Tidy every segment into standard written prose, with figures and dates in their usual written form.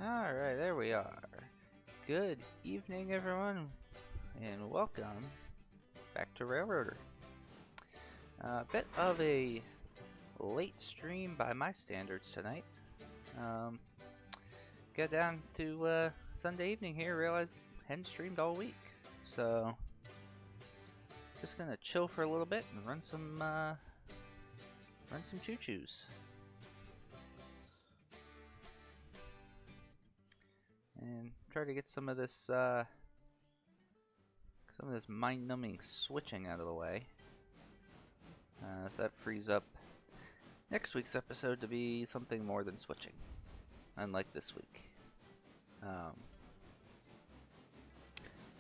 Alright, there we are. Good evening, everyone, and welcome back to Railroader. A bit of a late stream by my standards tonight. Got down to Sunday evening here, realized hadn't streamed all week. So, just gonna chill for a little bit and run some choo-choos. And try to get some of this mind-numbing switching out of the way. So that frees up next week's episode to be something more than switching, unlike this week.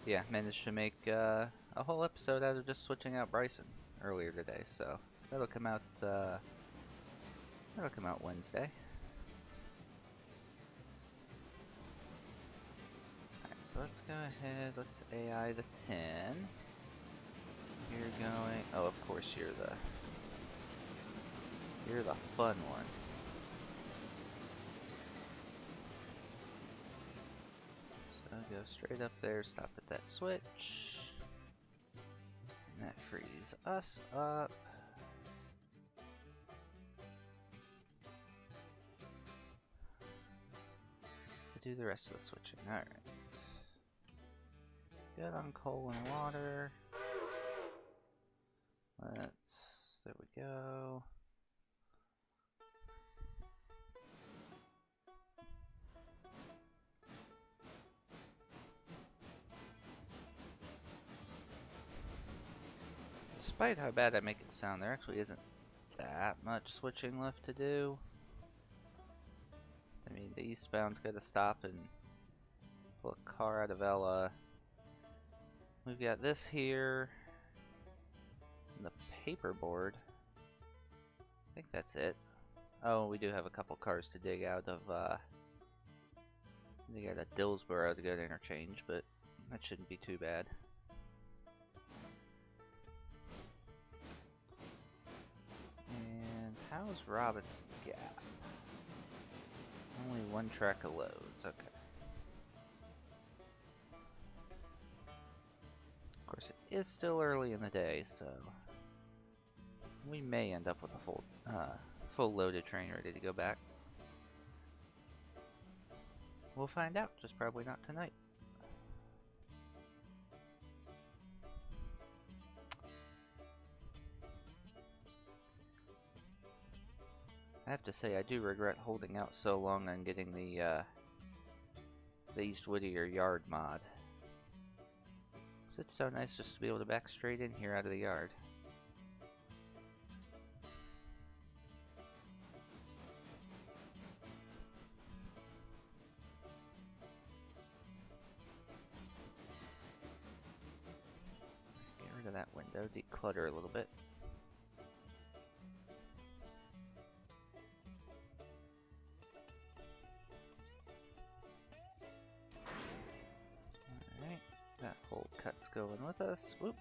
Yeah, managed to make a whole episode out of just switching out Bryson earlier today, so that'll come out Wednesday. So let's go ahead, let's AI the 10. You're going, oh, of course you're the fun one. So go straight up there, stop at that switch. And that frees us up. To do the rest of the switching, alright. Good on coal and water. There we go. Despite how bad I make it sound, there actually isn't that much switching left to do. I mean, the eastbound's gotta stop and pull a car out of Ella. We've got this here, and the paperboard. I think that's it. Oh, we do have a couple cars to dig out of Dillsboro to go to interchange, but that shouldn't be too bad. And how's Robinson Gap? Only one track of loads, okay. Of course, it is still early in the day, so we may end up with a full loaded train ready to go back. We'll find out, just probably not tonight. I have to say, I do regret holding out so long on getting the East Whittier yard mod. It's so nice just to be able to back straight in here out of the yard. Get rid of that window, declutter a little bit. That whole cut's going with us. Whoop!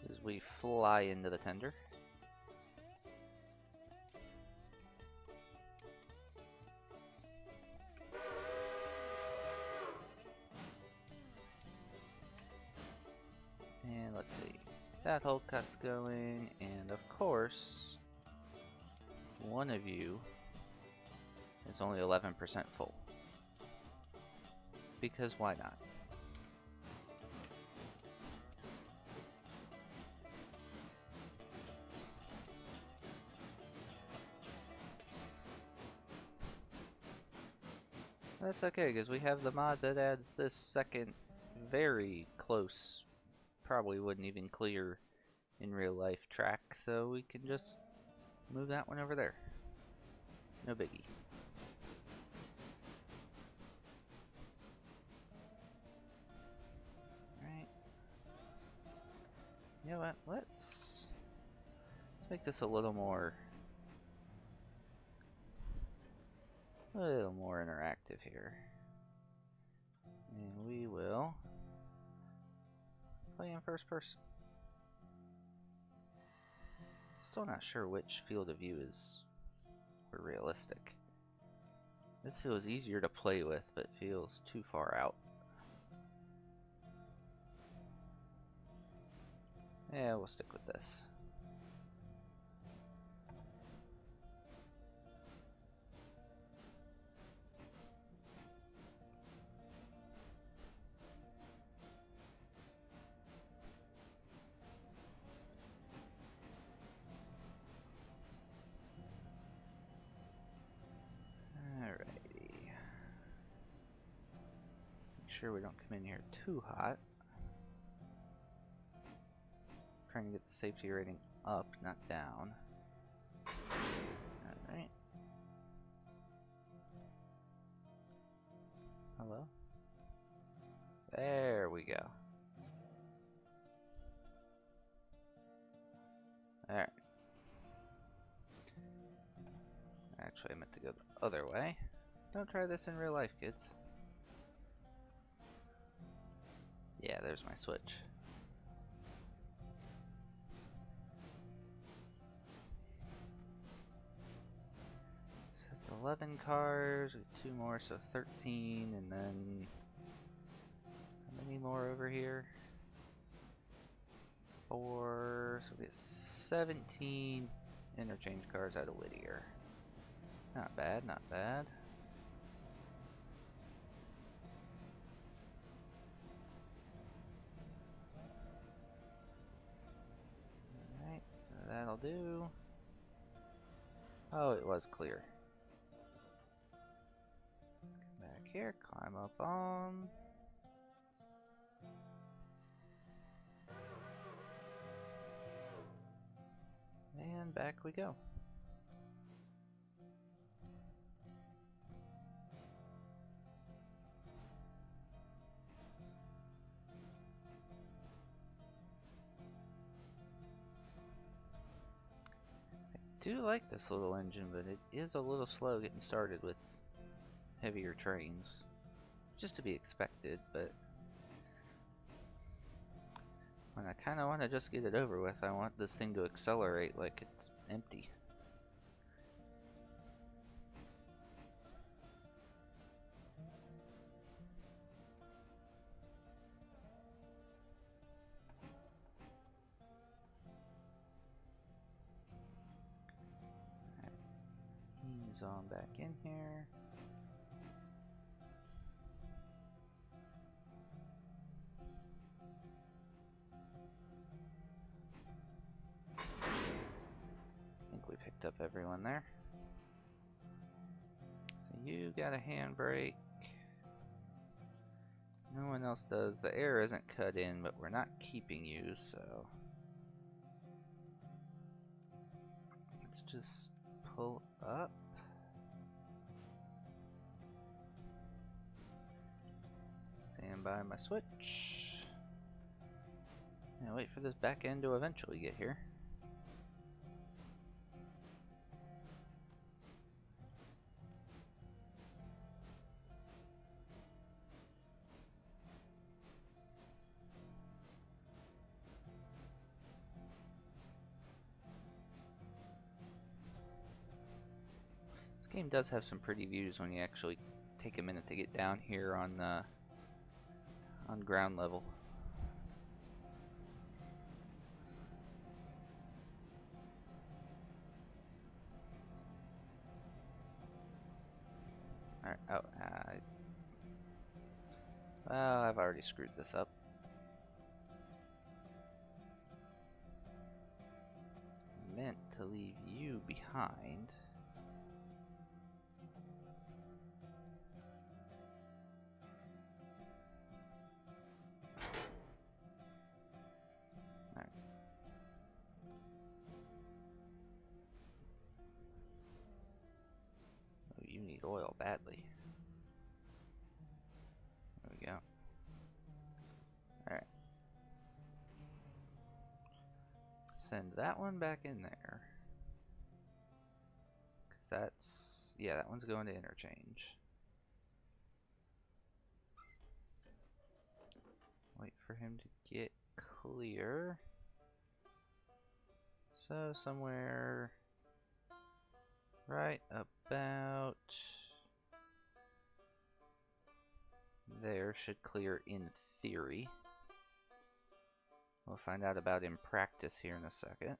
As we fly into the tender. And let's see. That whole cut's going, and of course, one of you is only 11% full. Because why not? That's okay, because we have the mod that adds this second very close, probably wouldn't even clear in real life track, so we can just move that one over there. No biggie. Alright. You know what, let's make this a little more interactive here. And we will play in first person. Still not sure which field of view is more realistic. This feels easier to play with, but feels too far out. Yeah, we'll stick with this. Alrighty. Make sure we don't come in here too hot. Trying to get the safety rating up, not down. Alright. Hello? There we go. Alright. Actually, I meant to go the other way. Don't try this in real life, kids. Yeah, there's my switch. So that's 11 cars, with 2 more, so 13, and then... How many more over here? 4, so we get 17 interchange cars out of Whittier. Not bad, not bad. Alright, that'll do. Oh, it was clear. Come back here, climb up on. And back we go. I do like this little engine, but it is a little slow getting started with heavier trains. Just to be expected, but when I kind of want to just get it over with, I want this thing to accelerate like it's empty. Ease on back in here. I think we picked up everyone there. So you got a handbrake. No one else does. The air isn't cut in, but we're not keeping you, so let's just pull up. Stand by my switch. And wait for this back end to eventually get here. This game does have some pretty views when you actually take a minute to get down here on ground level. Alright, oh, well, I've already screwed this up. Meant to leave you behind. Alright. Oh, you need oil badly. There we go. Alright. Send that one back in there. That's, yeah, that one's going to interchange. Wait for him to get clear. So somewhere right about there should clear in theory. We'll find out about in practice here in a second.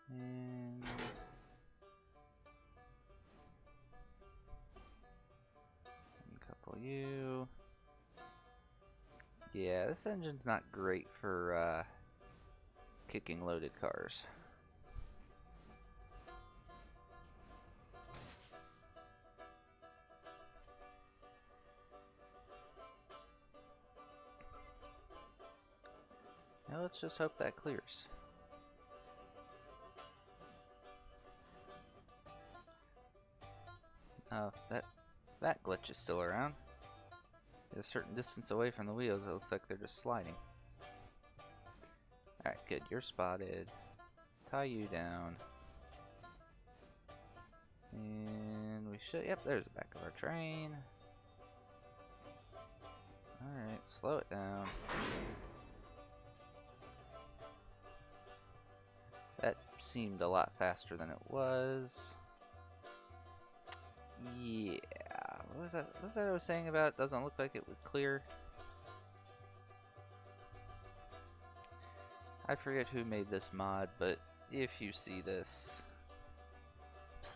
And uncouple you. Yeah, this engine's not great for kicking loaded cars. Now let's just hope that clears. Oh, that glitch is still around. At a certain distance away from the wheels, it looks like they're just sliding. Alright, good. You're spotted. Tie you down. And we should... Yep, there's the back of our train. Alright, slow it down. That seemed a lot faster than it was. Yeah. What was that? What was that I was saying about it doesn't look like it would clear? I forget who made this mod, but if you see this,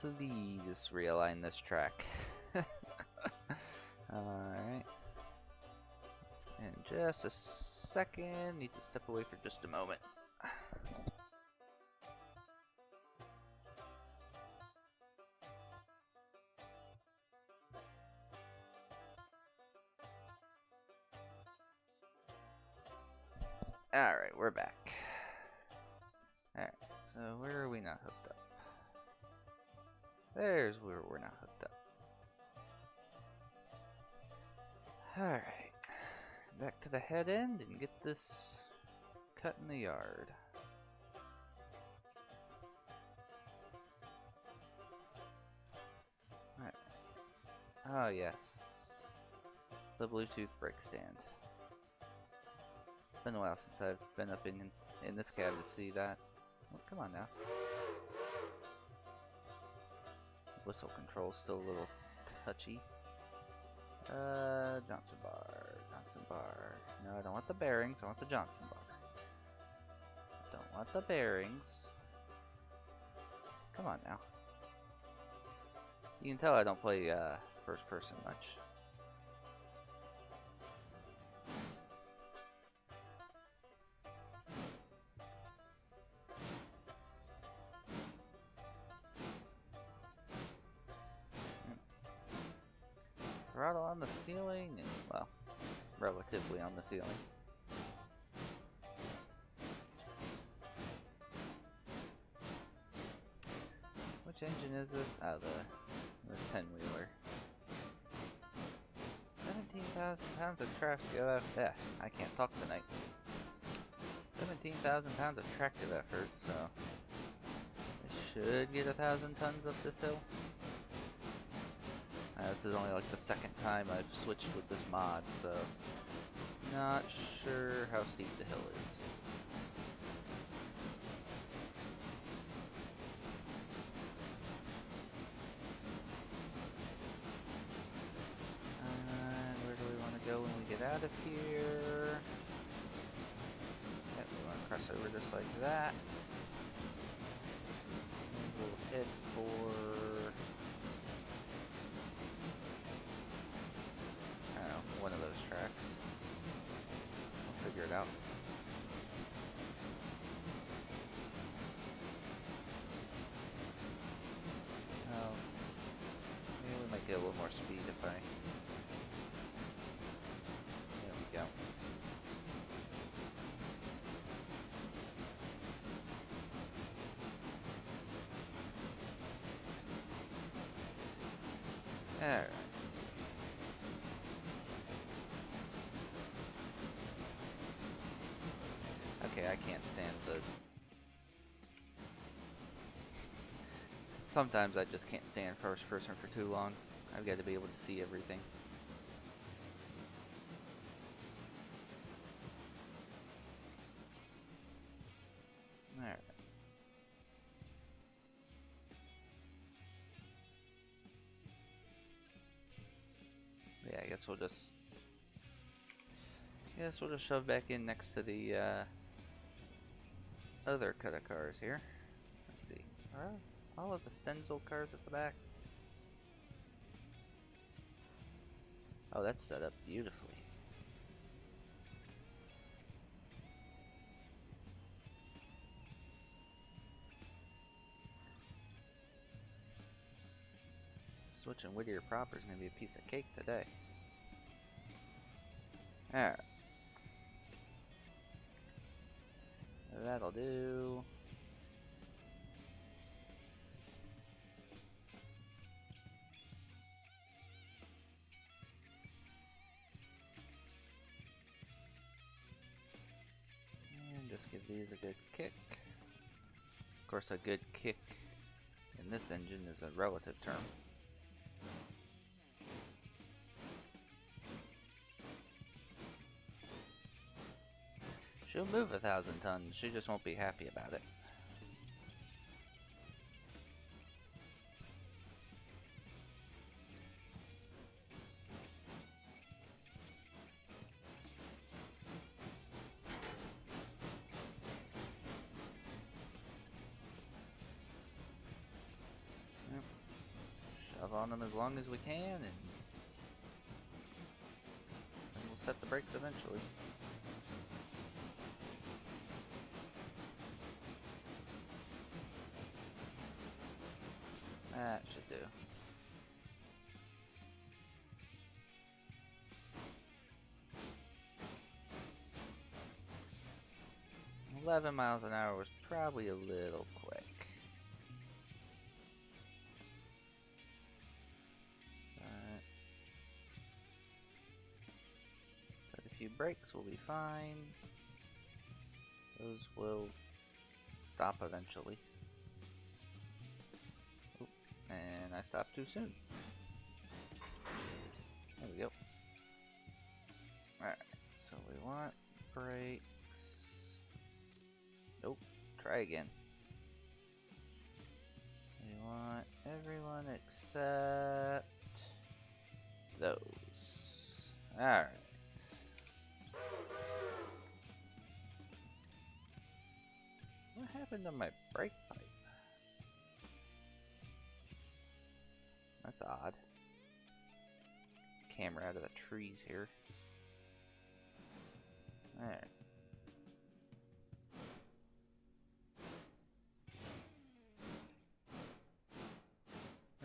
please realign this track. Alright. In just a second, need to step away for just a moment. Alright, we're back. Alright, so where are we not hooked up? There's where we're not hooked up. Alright. Back to the head end and get this cut in the yard. Alright. Oh yes. The Bluetooth brake stand. It's been a while since I've been up in this cab to see that. Oh, come on now. Whistle control's still a little touchy. Johnson bar. No, I don't want the bearings, I want the Johnson bar. I don't want the bearings. Come on now. You can tell I don't play first person much. Throttle on the ceiling, and well, relatively on the ceiling. Which engine is this? Ah, the 10-wheeler. 17,000 pounds of tractive effort. Yeah, I can't talk tonight. 17,000 pounds of tractive effort, so it should get 1,000 tons up this hill. This is only like the second time I've switched with this mod, so not sure how steep the hill is. Where do we want to go when we get out of here? Yep, we want to cross over just like that. And we'll head for... one of those tracks. I'll figure it out. Oh, maybe we might get a little more speed if I... There we go. Alright. Okay, I can't stand the... Sometimes I just can't stand first person for too long. I've got to be able to see everything. Alright. Yeah, guess we'll just shove back in next to the other cut of cars here. Let's see. Are all of the Stenzel cars at the back? Oh, that's set up beautifully. Switching Whittier proper is going to be a piece of cake today. Alright. That'll do. And just give these a good kick. Of course, a good kick in this engine is a relative term. She'll move 1,000 tons, she just won't be happy about it. Yep. Shove on them as long as we can, and we'll set the brakes eventually. That should do. $11 miles an hour was probably a little quick. But set a few brakes, we'll be fine. Those will stop eventually. And I stopped too soon. There we go. Alright, so we want brakes. Nope, try again. We want everyone except those. Alright. What happened to my brake pipe? That's odd. Camera out of the trees here. Alright.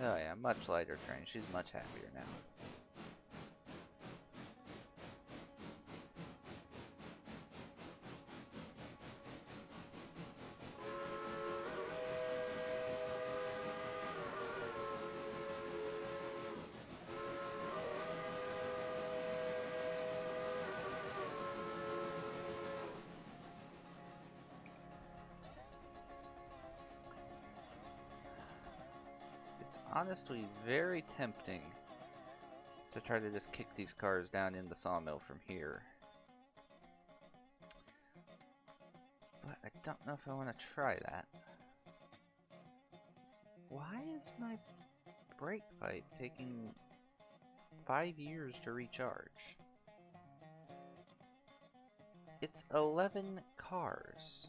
Oh yeah, much lighter train. She's much happier now. Honestly, very tempting to try to just kick these cars down in the sawmill from here. But I don't know if I want to try that. Why is my brake pipe taking 5 years to recharge? It's 11 cars.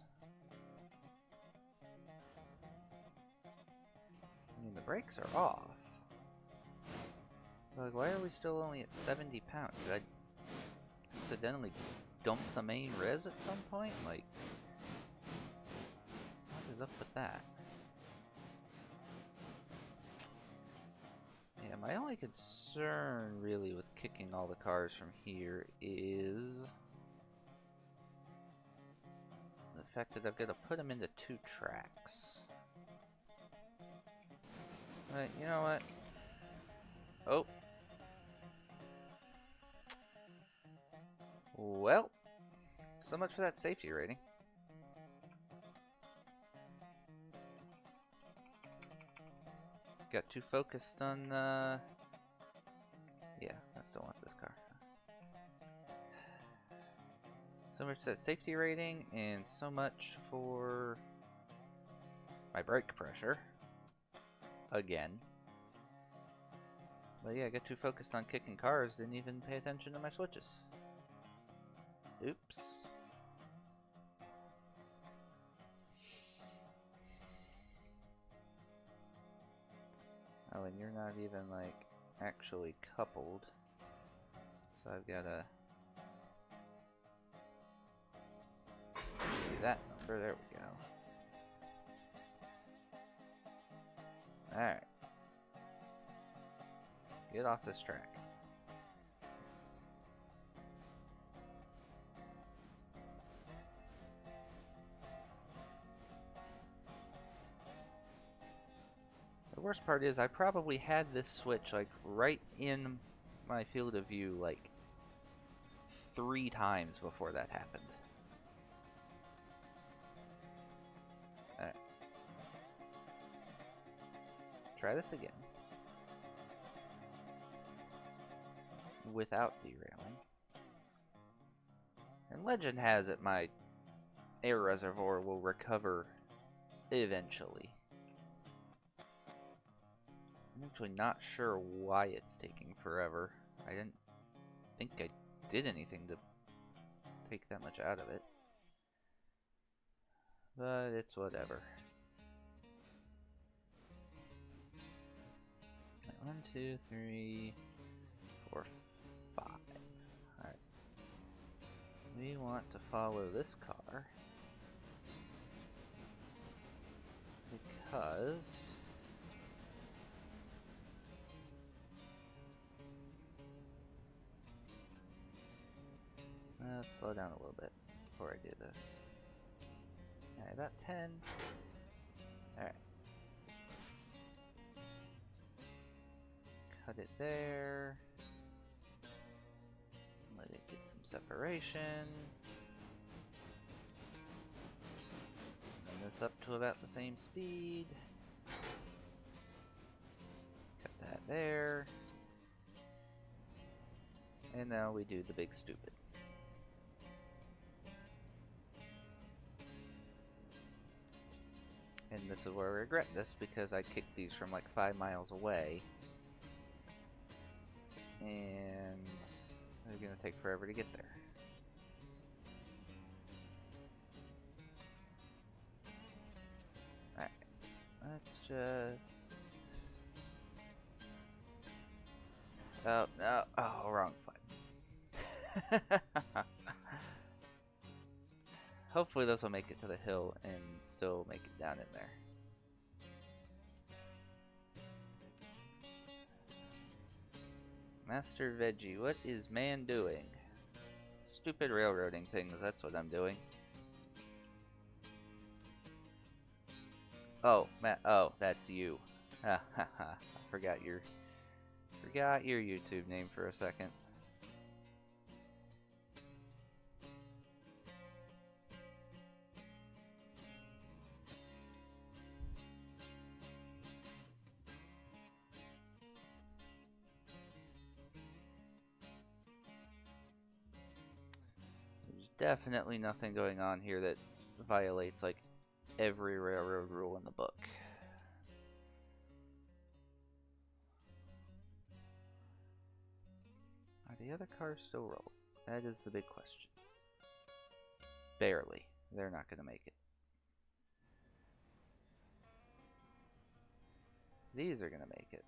The brakes are off. Like, why are we still only at 70 pounds? Did I accidentally dump the main res at some point? Like, what is up with that? Yeah, my only concern really with kicking all the cars from here is the fact that I've got to put them into 2 tracks. Right, you know what? Oh. Well, so much for that safety rating. Got too focused on, yeah, I still want this car. So much for that safety rating, and so much for my brake pressure. Again. But yeah, I got too focused on kicking cars, didn't even pay attention to my switches. Oops. Oh, and you're not even, like, actually coupled. So I've gotta do that number. There we go. Alright. Get off this track. The worst part is I probably had this switch like right in my field of view like 3 times before that happened. Alright. Try this again. Without derailing. And legend has it my air reservoir will recover eventually. I'm actually not sure why it's taking forever. I didn't think I did anything to take that much out of it. But it's whatever. 1, 2, 3, 4, 5. Alright. We want to follow this car because let's slow down a little bit before I do this. Alright, about 10. Alright. Cut it there. Let it get some separation. Bring this up to about the same speed. Cut that there. And now we do the big stupid. And this is where I regret this because I kicked these from like 5 miles away. And they're gonna take forever to get there. Alright, let's just... Oh, no, oh, wrong button. Hopefully those will make it to the hill and still make it down in there. Master Veggie, what is man doing? Stupid railroading things, that's what I'm doing. Oh, oh, that's you. Ha ha ha. I forgot your YouTube name for a second. There's definitely nothing going on here that violates like every railroad rule in the book. Are the other cars still rolling? That is the big question. Barely. They're not going to make it. These are going to make it.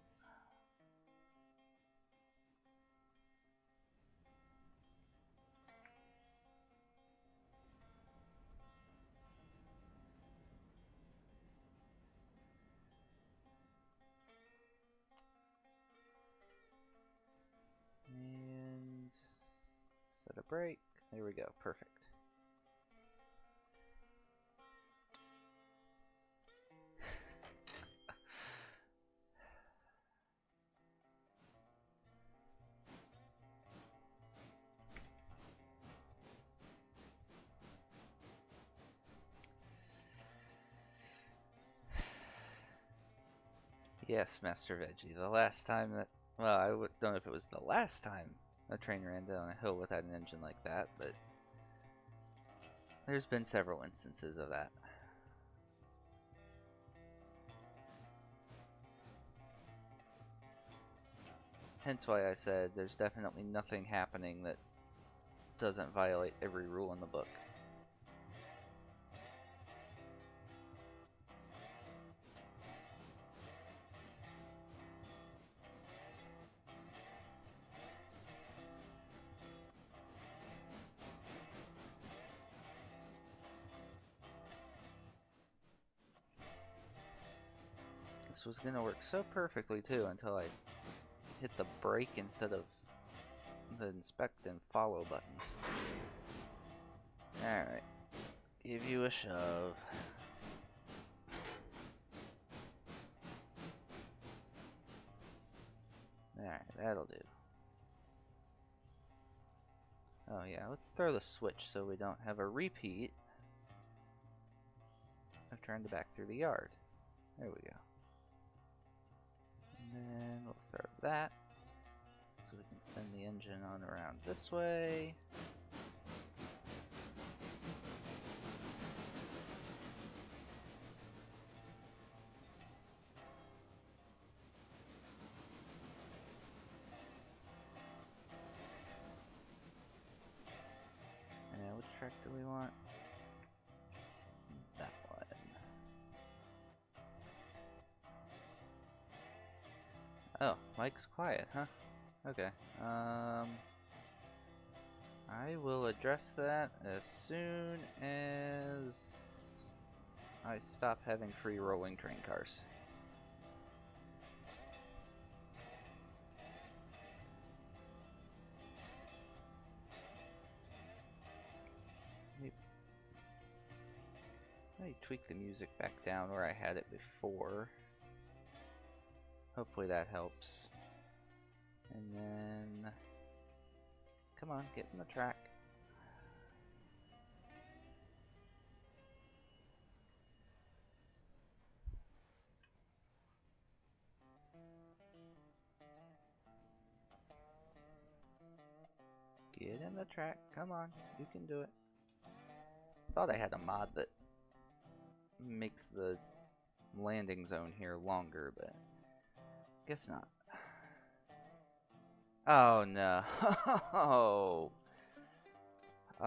And set a brake. There we go. Perfect. Yes, Master Veggie. The last time that, well, I don't know if it was the last time a train ran down a hill without an engine like that, but there's been several instances of that. Hence why I said there's definitely nothing happening that doesn't violate every rule in the book. This was gonna work so perfectly too until I hit the brake instead of the inspect and follow buttons. Alright, give you a shove. Alright, that'll do. Oh yeah, let's throw the switch so we don't have a repeat of trying to back through the yard. There we go. And then we'll throw that so we can send the engine on around this way. And which track do we want? That one. Oh, Mike's quiet, huh? Okay. I will address that as soon as I stop having free rolling train cars. Let me tweak the music back down where I had it before. Hopefully that helps. And then, come on, get in the track. Get in the track, come on, you can do it. Thought I had a mod that makes the landing zone here longer, but guess not. Oh no. Oh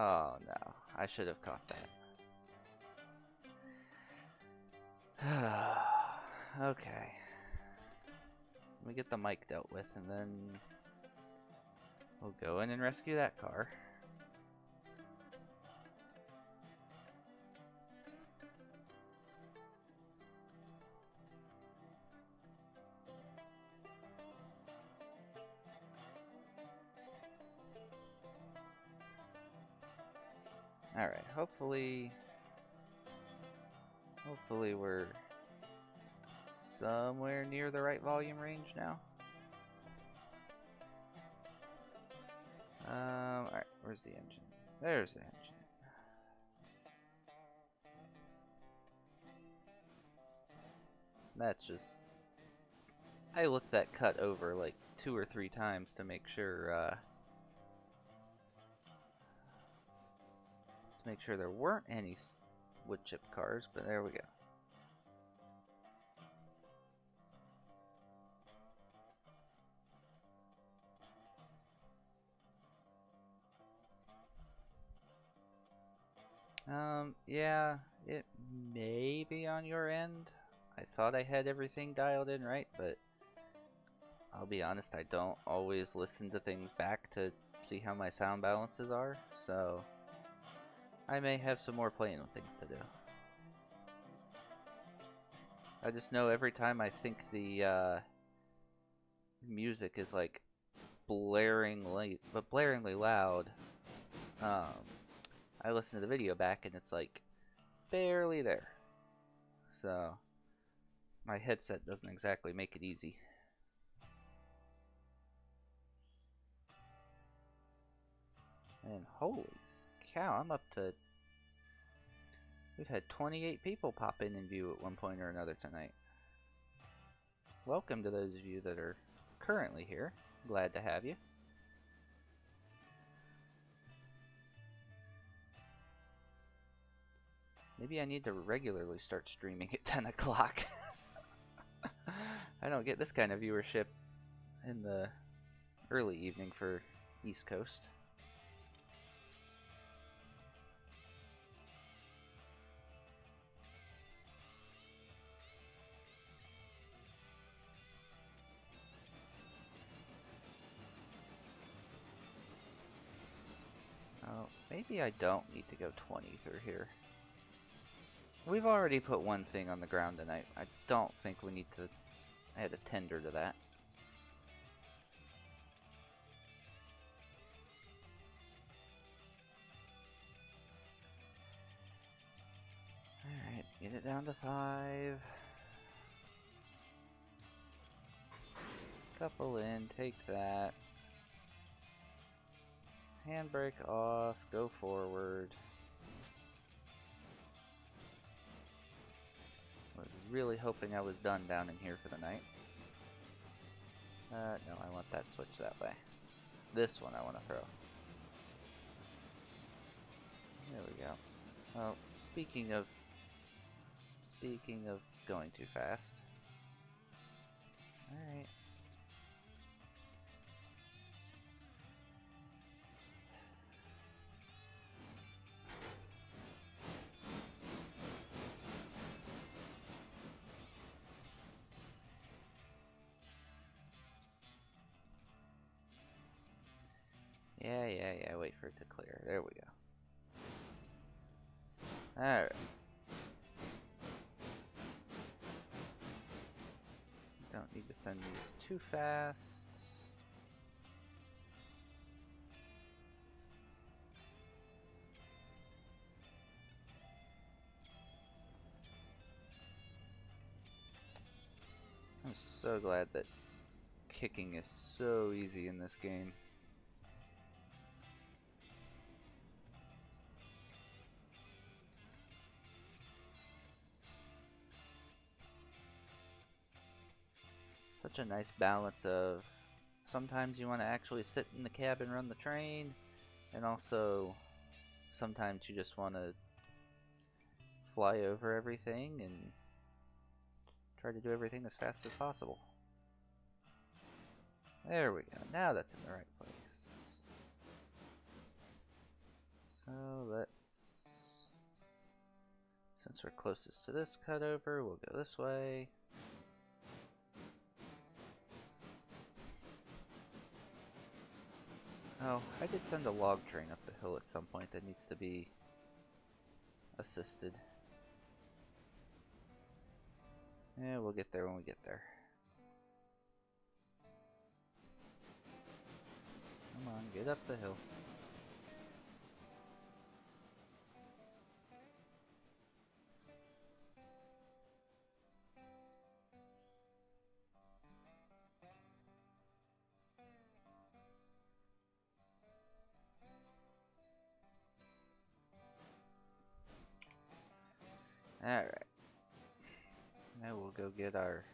no. I should have caught that. Okay. Let me get the mic dealt with and then we'll go in and rescue that car. Alright, hopefully we're somewhere near the right volume range now. Alright, where's the engine? There's the engine. That's just... I looked that cut over like 2 or 3 times to make sure, there weren't any wood chip cars, but there we go. Yeah, it may be on your end. I thought I had everything dialed in right, but I'll be honest, I don't always listen to things back to see how my sound balances are, so I may have some more playing with things to do. I just know every time I think the music is like blaringly loud, I listen to the video back and it's like barely there. So my headset doesn't exactly make it easy. And holy cow, I'm up to... We've had 28 people pop in and view at one point or another tonight. Welcome to those of you that are currently here. Glad to have you. Maybe I need to regularly start streaming at 10 o'clock. I don't get this kind of viewership in the early evening for East Coast. Oh, maybe I don't need to go 20 through here. We've already put one thing on the ground tonight. I don't think we need to add a tender to that. Alright, get it down to 5. Couple in, take that. Handbrake off, go forward. Was really hoping I was done down in here for the night. No, I want that switch that way. It's this one I want to throw. There we go. Oh, speaking of going too fast. Alright. Yeah, wait for it to clear. There we go. Alright. Don't need to send these too fast. I'm so glad that kicking is so easy in this game. Such a nice balance of sometimes you want to actually sit in the cab and run the train, and also sometimes you just want to fly over everything and try to do everything as fast as possible. There we go. Now that's in the right place. So let's, since we're closest to this cutover, we'll go this way. Oh, I did send a log train up the hill at some point that needs to be assisted. Yeah, we'll get there when we get there. Come on, get up the hill. Alright. Now we'll go get our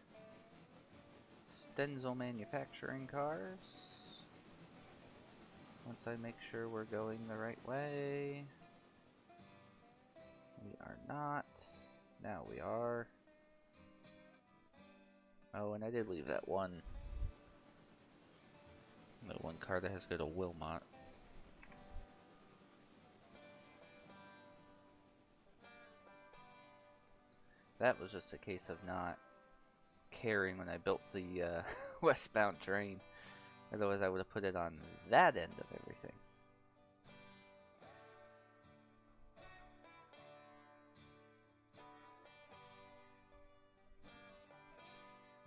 Stenzel manufacturing cars. Once I make sure we're going the right way. We are not. Now we are. Oh, and I did leave that one car that has to go to Wilmot. That was just a case of not caring when I built the westbound train. Otherwise I would have put it on that end of everything.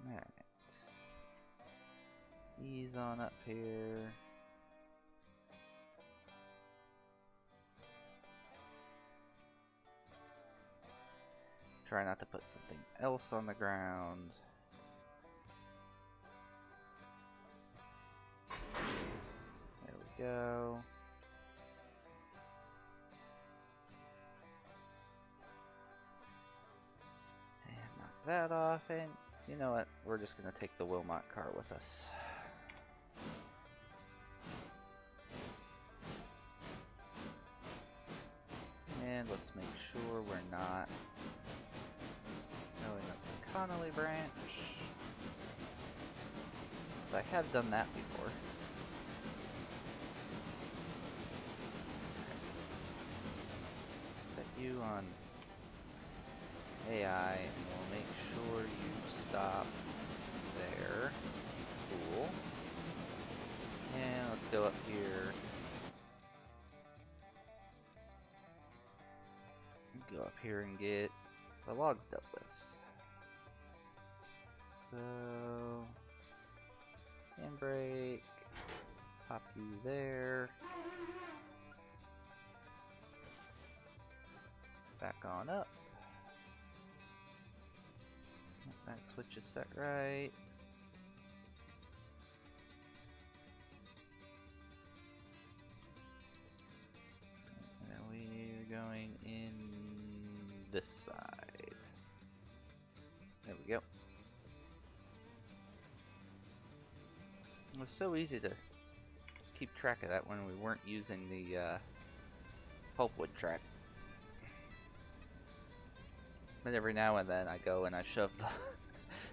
Alright. Ease on up here. Try not to put something else on the ground. There we go. And knock that off, and you know what? We're just gonna take the Wilmot car with us. And let's make sure we're not going up the Connolly branch. I have done that before. you on AI, and we'll make sure you stop there. Cool. And let's go up here. Go up here and get the logs dealt with. So, handbrake, pop you there. Back on up. That switch is set right. And then we're going in this side. There we go. It was so easy to keep track of that when we weren't using the pulpwood track. But every now and then I go and I shove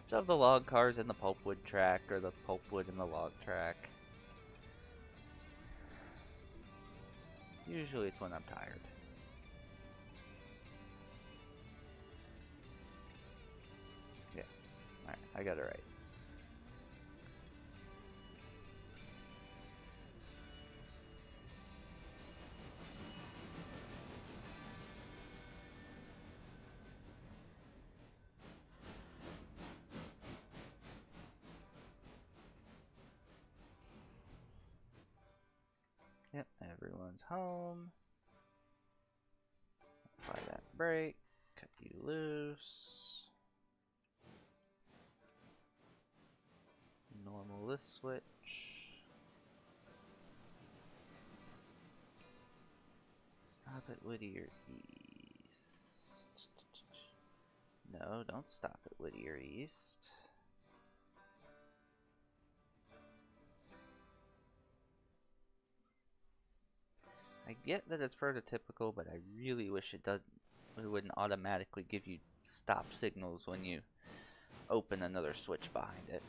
the log cars in the pulpwood track, or the pulpwood in the log track. Usually it's when I'm tired. Yeah, alright, I got it right. Yep, everyone's home. Apply that brake, cut you loose. Normal this switch. Stop at Whittier East. No, don't stop at Whittier East. I get that it's prototypical, but I really wish it wouldn't automatically give you stop signals when you open another switch behind it.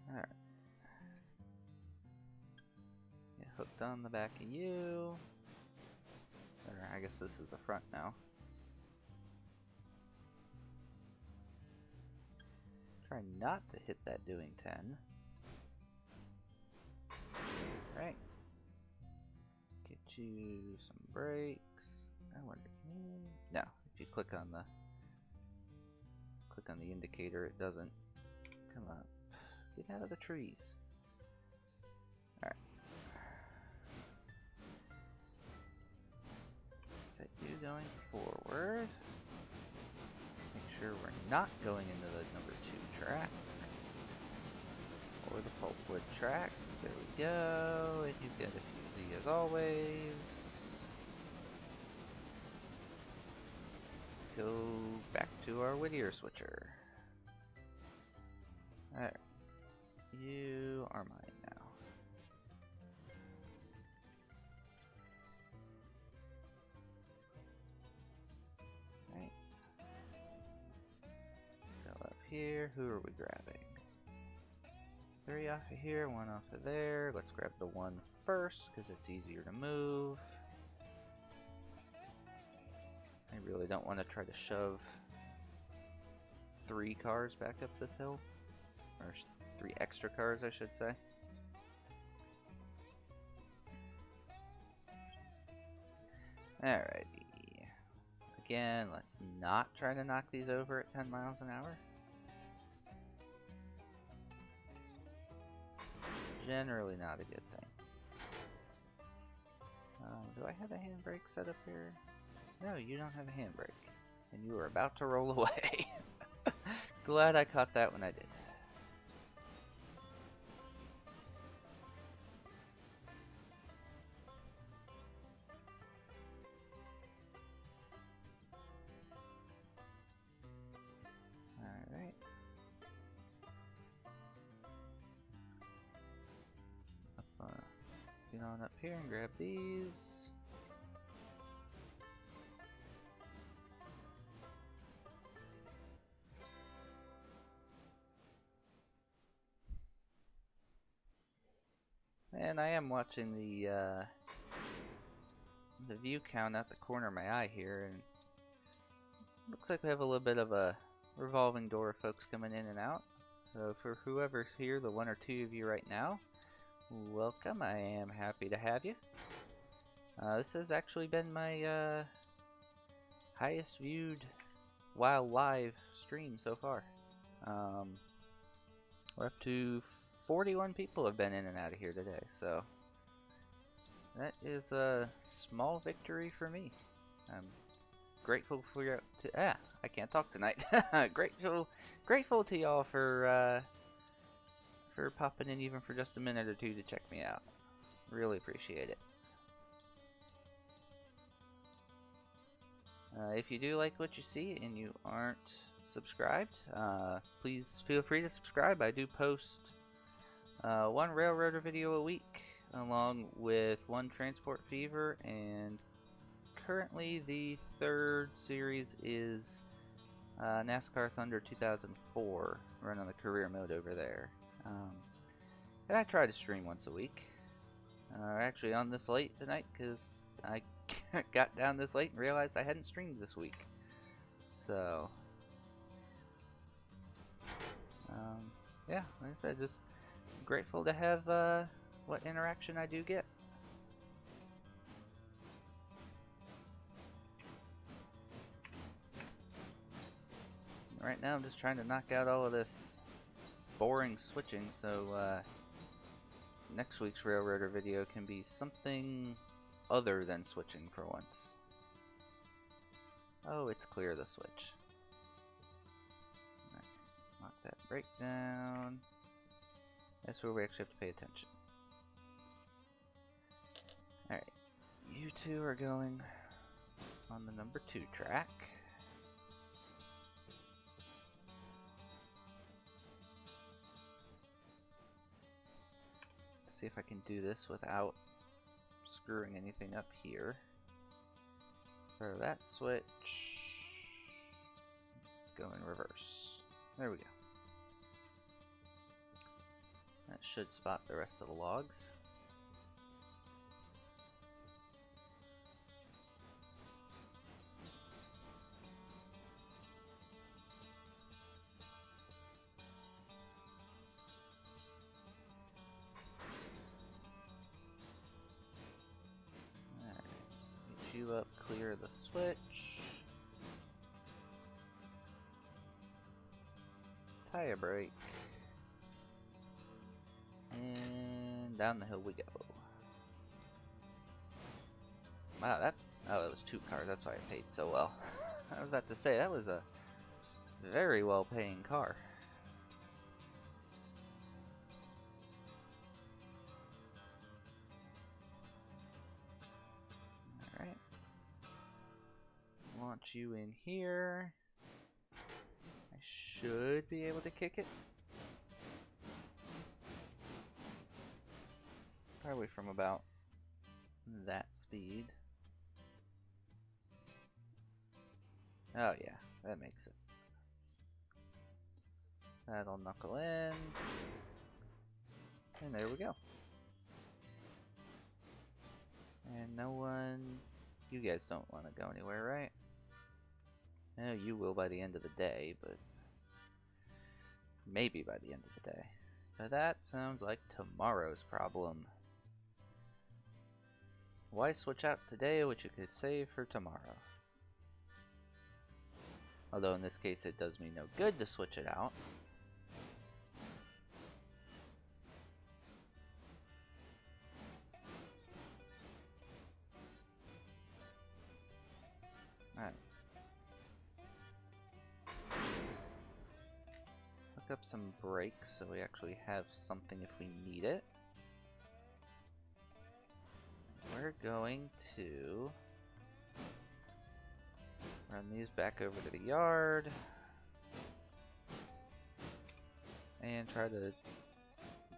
Alright. Get hooked on the back of you. Or I guess this is the front now. Try not to hit that doing 10. Right. Get you some brakes. I wonder, no, if you click on the indicator, it doesn't come up. Get out of the trees. Alright. Set you going forward. Make sure we're not going into the number 2 track. Or the pulpwood track. There we go. And you get a fusee as always. Go back to our Whittier switcher. Alright. You are mine now. Right. Go up here. Who are we grabbing? 3 off of here, 1 off of there. Let's grab the 1 first, because it's easier to move. I really don't want to try to shove 3 cars back up this hill. Or 3 extra cars, I should say. Alrighty. Again, let's not try to knock these over at 10 miles an hour. Generally not a good thing. Do I have a handbrake set up here? No, you don't have a handbrake. And you were about to roll away. Glad I caught that when I did. Alright. Get on up here and grab these. And I am watching the view count at the corner of my eye here, and looks like we have a little bit of a revolving door of folks coming in and out. So for whoever's here, the 1 or 2 of you right now, welcome. I am happy to have you. This has actually been my highest viewed WoW live stream so far. We're up to 41 people have been in and out of here today, so that is a small victory for me. I'm grateful for your I can't talk tonight. Grateful to y'all for popping in even for just a minute or two to check me out. Really appreciate it. If you do like what you see and you aren't subscribed, please feel free to subscribe. I do post 1 Railroader video a week, along with 1 Transport Fever, and currently the 3rd series is NASCAR Thunder 2004, running the career mode over there. And I try to stream once a week. Actually on this late tonight because I got down this late and realized I hadn't streamed this week. So, yeah, like I said, just grateful to have what interaction I do get. Right now I'm just trying to knock out all of this boring switching so next week's Railroader video can be something other than switching for once. Oh, it's clear the switch. Right. Lock that brake down. That's where we actually have to pay attention. Alright, you two are going on the number 2 track. Let's see if I can do this without screwing anything up here. Throw that switch. Go in reverse. There we go. That should spot the rest of the logs. Alright, get you up, clear the switch. Tire brake. And down the hill we go. Wow, oh, it was 2 cars, that's why it paid so well. I was about to say, that was a very well paying car. Alright. Launch you in here. I should be able to kick it. Probably from about that speed. Oh yeah, that makes it. That'll knuckle in. And there we go. And no one... You guys don't want to go anywhere, right? No, you will by the end of the day, but... Maybe by the end of the day. But that sounds like tomorrow's problem. Why switch out today what you could save for tomorrow? Although in this case it does me no good to switch it out. Alright. Look up some brakes so we actually have something if we need it. We're going to run these back over to the yard and try to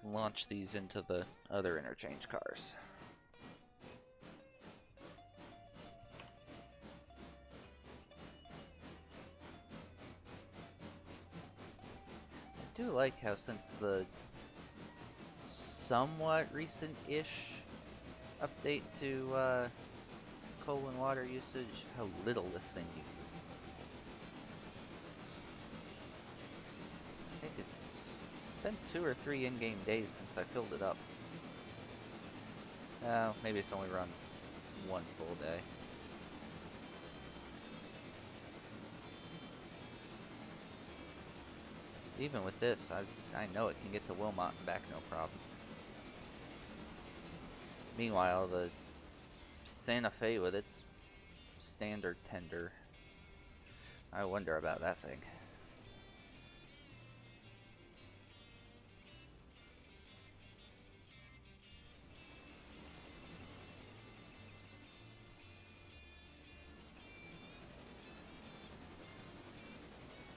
launch these into the other interchange cars. I do like how since the somewhat recent-ish update to coal and water usage, how little this thing uses. I think it's been 2 or 3 in-game days since I filled it up. Maybe it's only run 1 full day. Even with this, I know it can get to Wilmot and back no problem. Meanwhile, the Santa Fe with its standard tender, I wonder about that thing.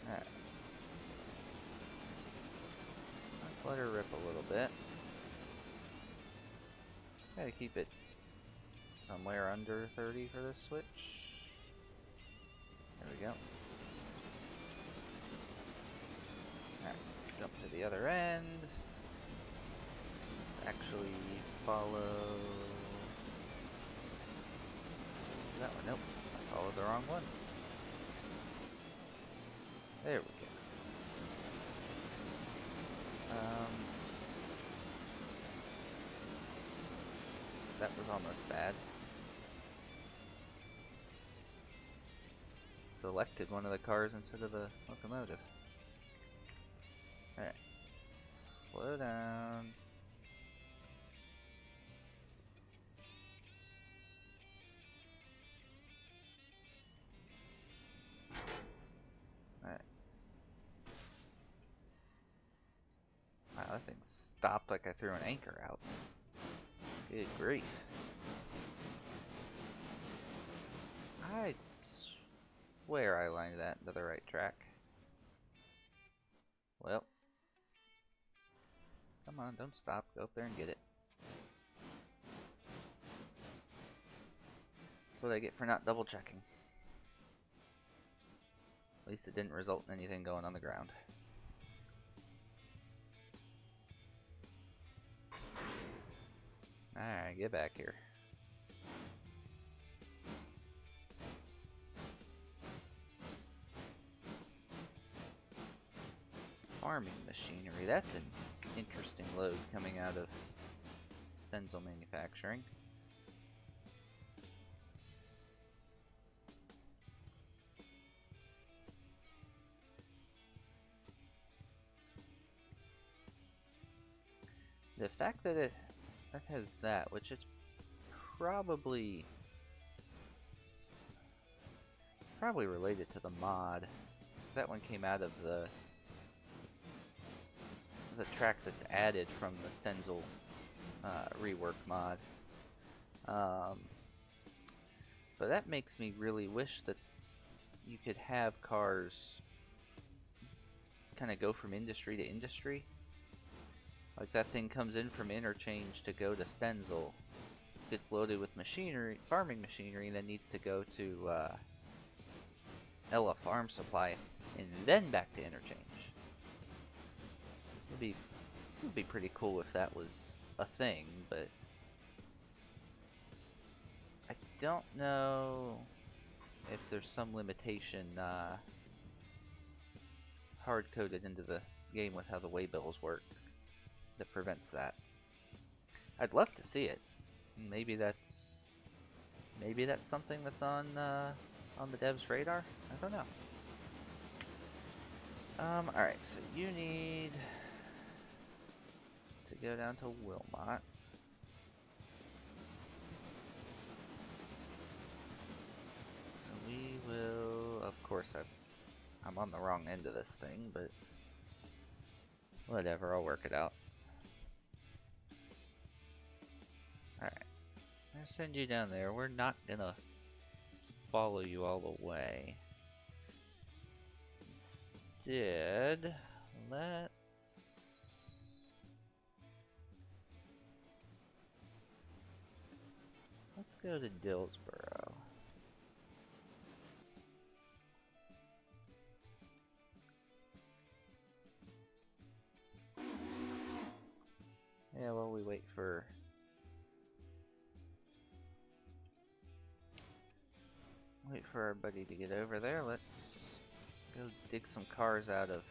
Alright. Let's let her rip a little bit. Gotta keep it somewhere under 30 for this switch. There we go. Alright, jump to the other end. Let's actually follow that one. Nope, I followed the wrong one. There we go. That was almost bad. Selected one of the cars instead of the locomotive. Alright. Slow down. Alright. Wow, that thing stopped like I threw an anchor out. Good grief. I swear I lined that into the right track. Well. Come on, don't stop. Go up there and get it. That's what I get for not double checking. At least it didn't result in anything going on the ground. Alright, get back here. Farming machinery, that's an interesting load coming out of Stenzel Manufacturing. The fact that it has that, which is probably related to the mod. That one came out of the track that's added from the Stenzel rework mod. But that makes me really wish that you could have cars kind of go from industry to industry. Like that thing comes in from interchange to go to Stenzel, gets loaded with machinery, farming machinery, and then needs to go to Ella Farm Supply, and then back to interchange. It would be pretty cool if that was a thing, but I don't know if there's some limitation hard-coded into the game with how the waybills work that prevents that. I'd love to see it. Maybe that's something that's on the devs' radar. I don't know. All right, so you need to go down to Wilmot. So we will, of course, I'm on the wrong end of this thing, but whatever, I'll work it out. Alright, I'm gonna send you down there. We're not gonna follow you all the way. Instead, let's go to Dillsboro. Yeah, well, we wait for everybody to get over there. Let's go dig some cars out of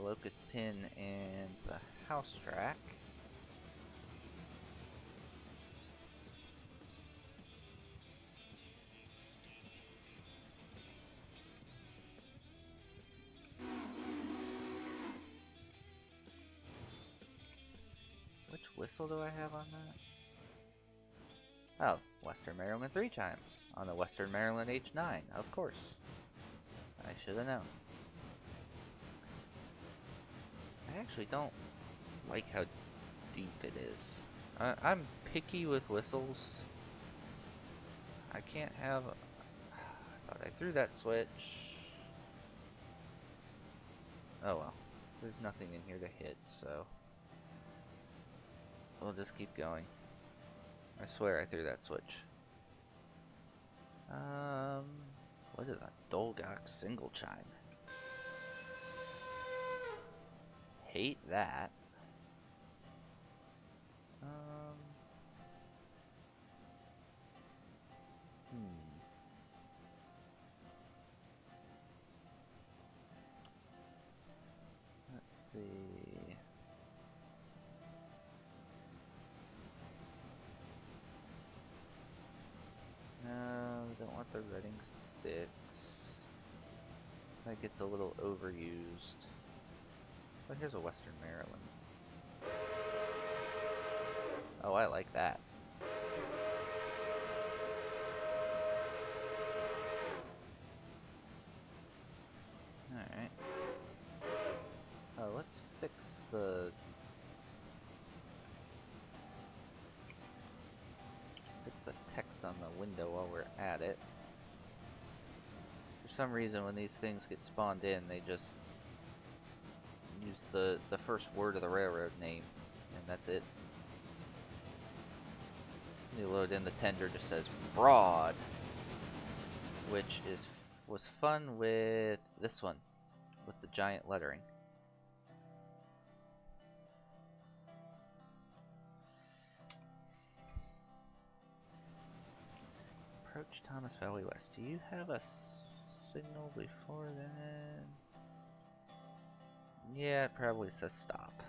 Locust Pin and the house track. Which whistle do I have on that? Oh, Western Maryland 3 chime on the Western Maryland H9, of course. I should have known. I actually don't like how deep it is. I'm picky with whistles. I can't have... I thought I threw that switch. Oh well. There's nothing in here to hit, so... we'll just keep going. I swear I threw that switch. What is a Dolgok single chime? Hate that. Let's see. No, we don't want the Reading 6. That gets a little overused. But here's a Western Maryland. Oh, I like that. Alright. Oh, let's fix the... text on the window while we're at it. For some reason, when these things get spawned in, they just use the first word of the railroad name, and that's it. You load in, the tender just says Broad, which was fun with this one, with the giant lettering. Approach Thomas Valley West. Do you have a signal before then? Yeah, it probably says stop.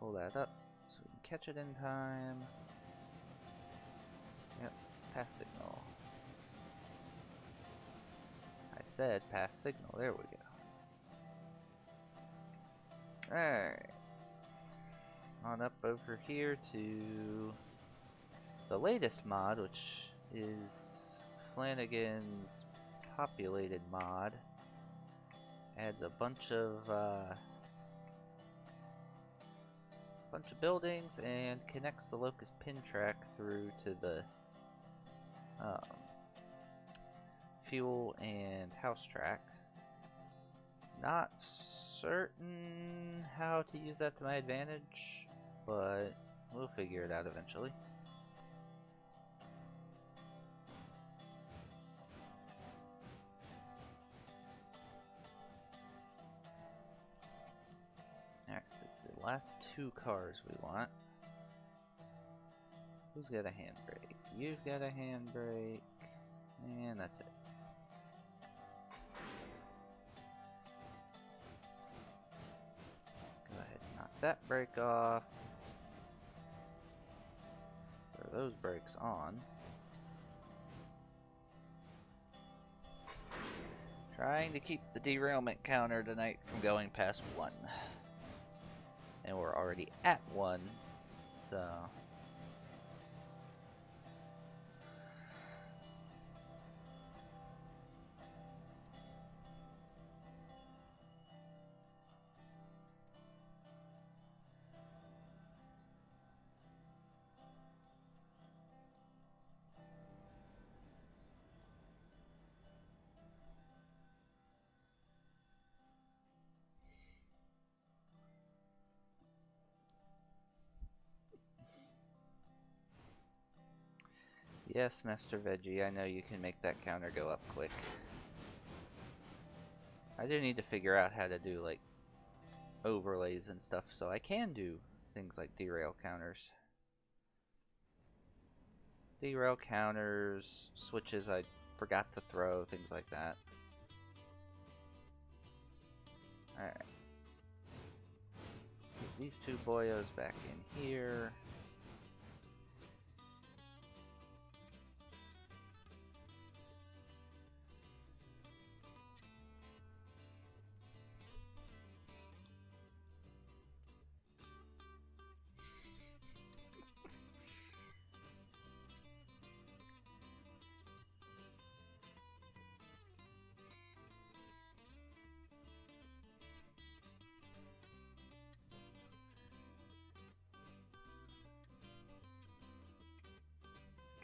Pull that up so we can catch it in time. Yep, pass signal. I said pass signal. There we go. Alright. On up over here to the latest mod, which is Flanagan's populated mod. Adds a bunch of buildings and connects the Locust Pin track through to the fuel and house track. Not certain how to use that to my advantage, but we'll figure it out eventually. Alright, so it's the last two cars we want. Who's got a handbrake? You've got a handbrake, and that's it. Go ahead and knock that brake off. Throw those brakes on. Trying to keep the derailment counter tonight from going past 1. And we're already at 1, so... Yes, Master Veggie, I know you can make that counter go up quick. I do need to figure out how to do like overlays and stuff so I can do things like derail counters. Derail counters, switches I forgot to throw, things like that. Alright. Get these two boyos back in here.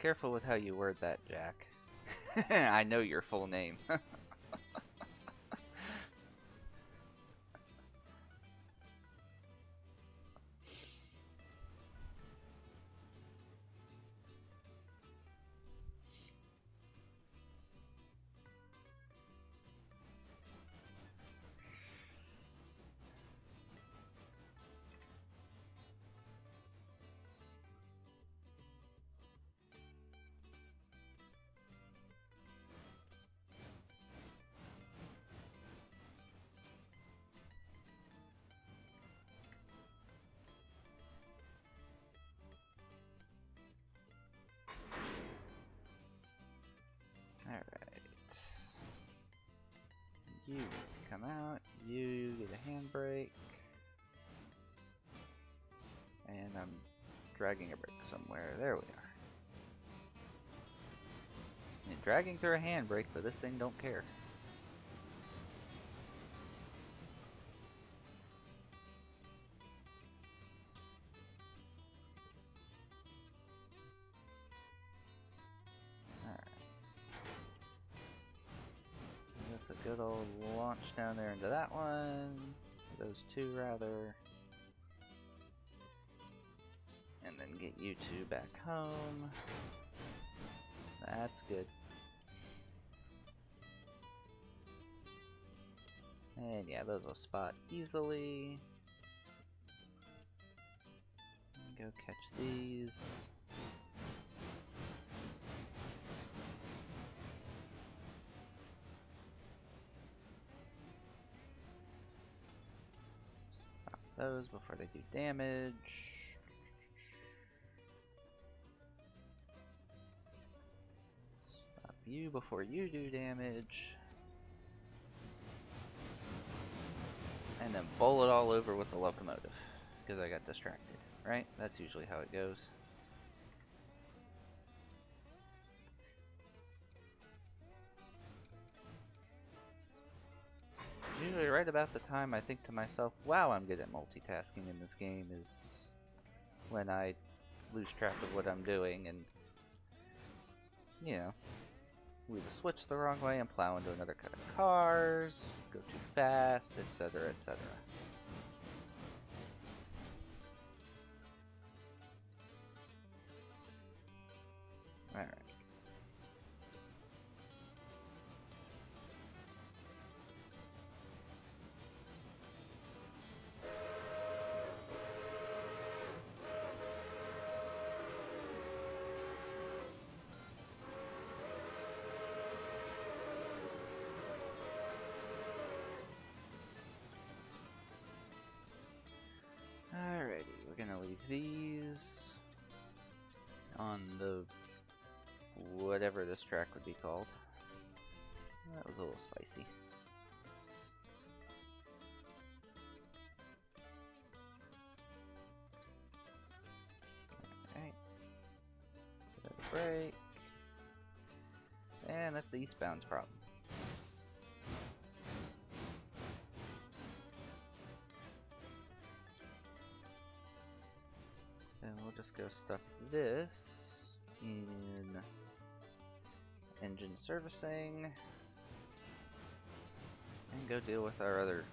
Careful with how you word that, Jack. I know your full name. Alright. You come out, you get a handbrake. And I'm dragging a brake somewhere. There we are. And dragging through a handbrake, but this thing don't care. A good old launch down there into that one. Those two, rather. And then get you two back home. That's good. And yeah, those will spot easily. Go catch these. Those before they do damage. Stop you before you do damage. And then bowl it all over with the locomotive. Because I got distracted, right? That's usually how it goes. Usually right about the time I think to myself, wow, I'm good at multitasking in this game, is when I lose track of what I'm doing and, you know, leave a switch the wrong way and plow into another cut of cars, go too fast, etc., etc. Alright. Alrighty, we're gonna leave these on the whatever this track would be called. That was a little spicy. Alright. Set a brake. And that's the eastbound's problem. Then we'll just go stuff this in engine servicing and go deal with our other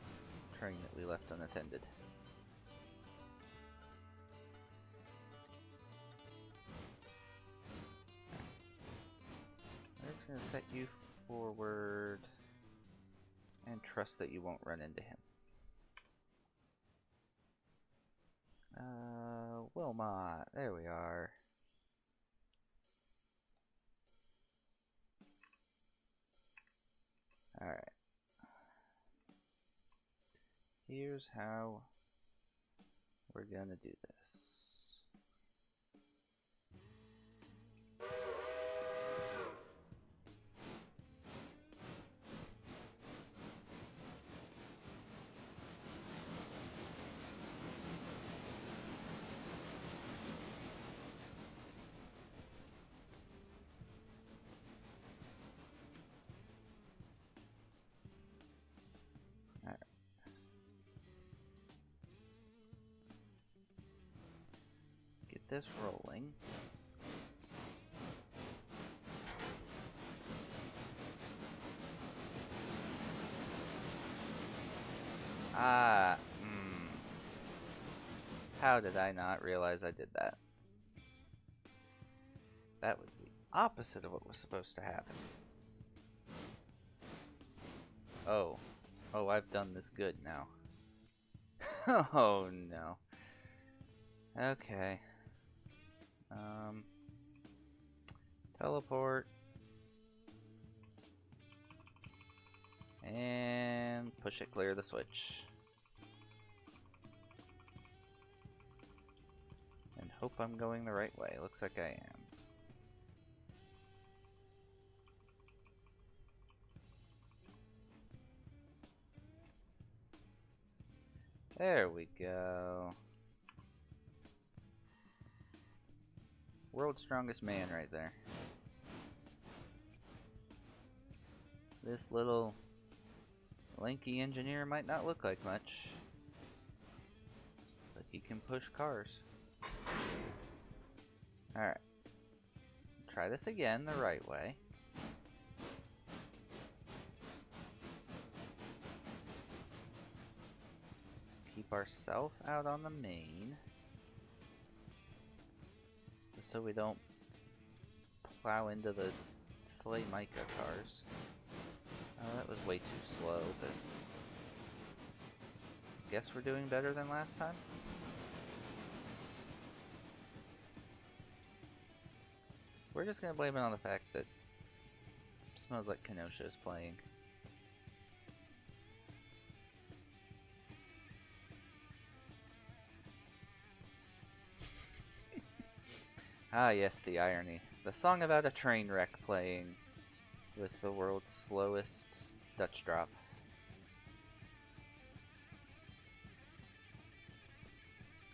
train that we left unattended. I'm just going to set you forward And trust that you won't run into him. Wilmot, there we are. Alright. Here's how we're gonna do this. Get this rolling. How did I not realize I did that? That was the opposite of what was supposed to happen. Oh. Oh, I've done this good now. Oh no. Okay. Teleport. And push it clear of the switch. And hope I'm going the right way. Looks like I am. There we go. World's strongest man right there. This little lanky engineer might not look like much, but he can push cars. Alright. Try this again the right way. Keep ourselves out on the main, just so we don't plow into the Slay Micah cars. Oh, that was way too slow, but guess we're doing better than last time. We're just gonna blame it on the fact that Smells Like Kenosha is playing. Ah yes, the irony. The song about a train wreck playing with the world's slowest Dutch drop.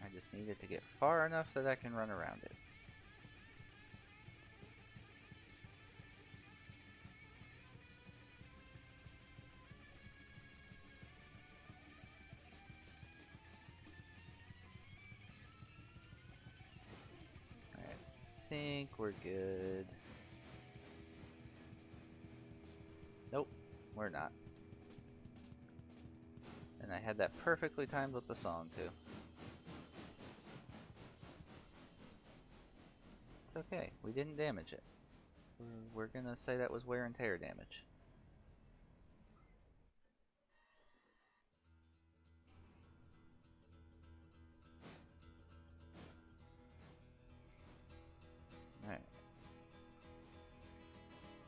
I just needed to get far enough that I can run around it. I think we're good. Nope, we're not. And I had that perfectly timed with the song too. It's okay, we didn't damage it. We're gonna say that was wear and tear damage. Alright.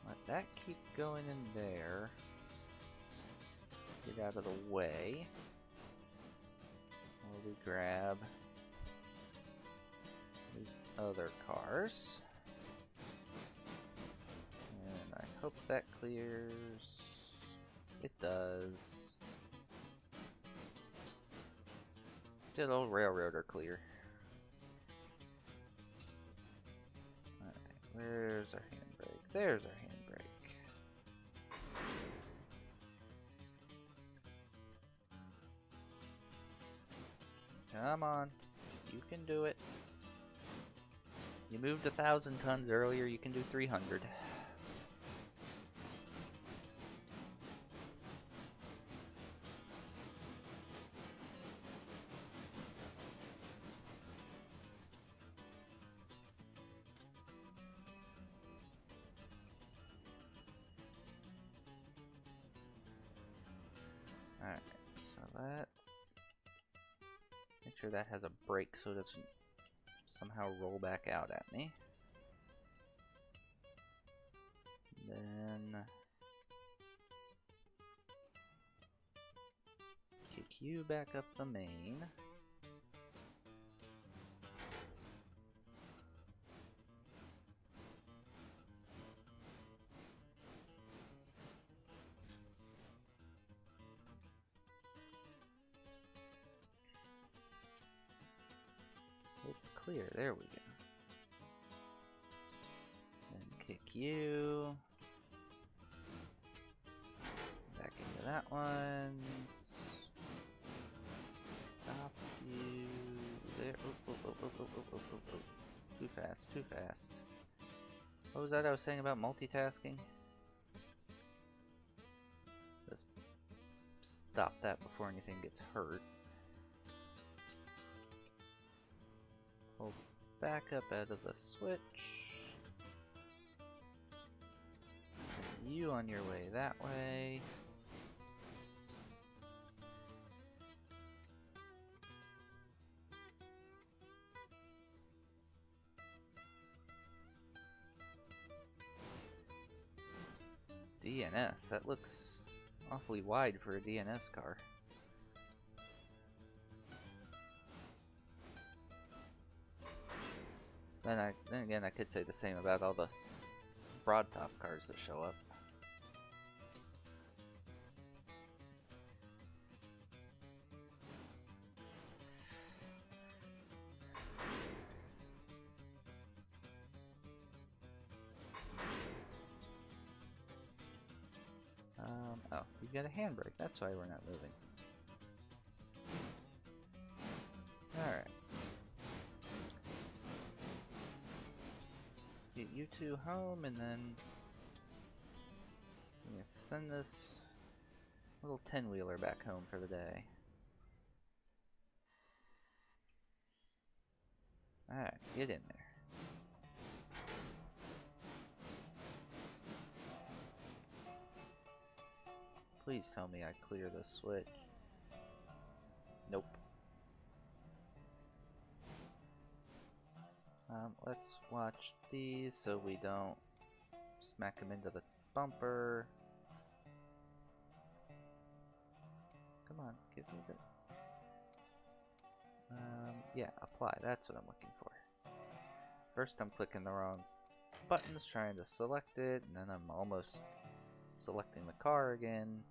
Let that keep going in there. Get out of the way. While we grab these other cars. And I hope that clears. It does. Good old railroader clear. Alright, where's our handbrake? There's our handbrake. Come on, you can do it. You moved 1,000 tons earlier, you can do 300. Alright, so let's make sure that has a brake so it doesn't somehow roll back out at me. Then kick you back up the main. It's clear, there we go. Then kick you back into that one. Stop you there. Oh. Too fast, too fast. What was that I was saying about multitasking? Just stop that before anything gets hurt. Pull back up out of the switch. Send you on your way that way. DNS, that looks awfully wide for a DNS car. Then again, I could say the same about all the broad top cars that show up. Oh, you got a handbrake. That's why we're not moving. Alright. Get you two home, and then I'm gonna send this little 10-wheeler back home for the day. Alright, get in there. Please tell me I clear the switch. Nope. Let's watch these so we don't smack them into the bumper. Come on, give me the... yeah, apply, that's what I'm looking for. First I'm clicking the wrong buttons, trying to select it, and then I'm almost selecting the car again.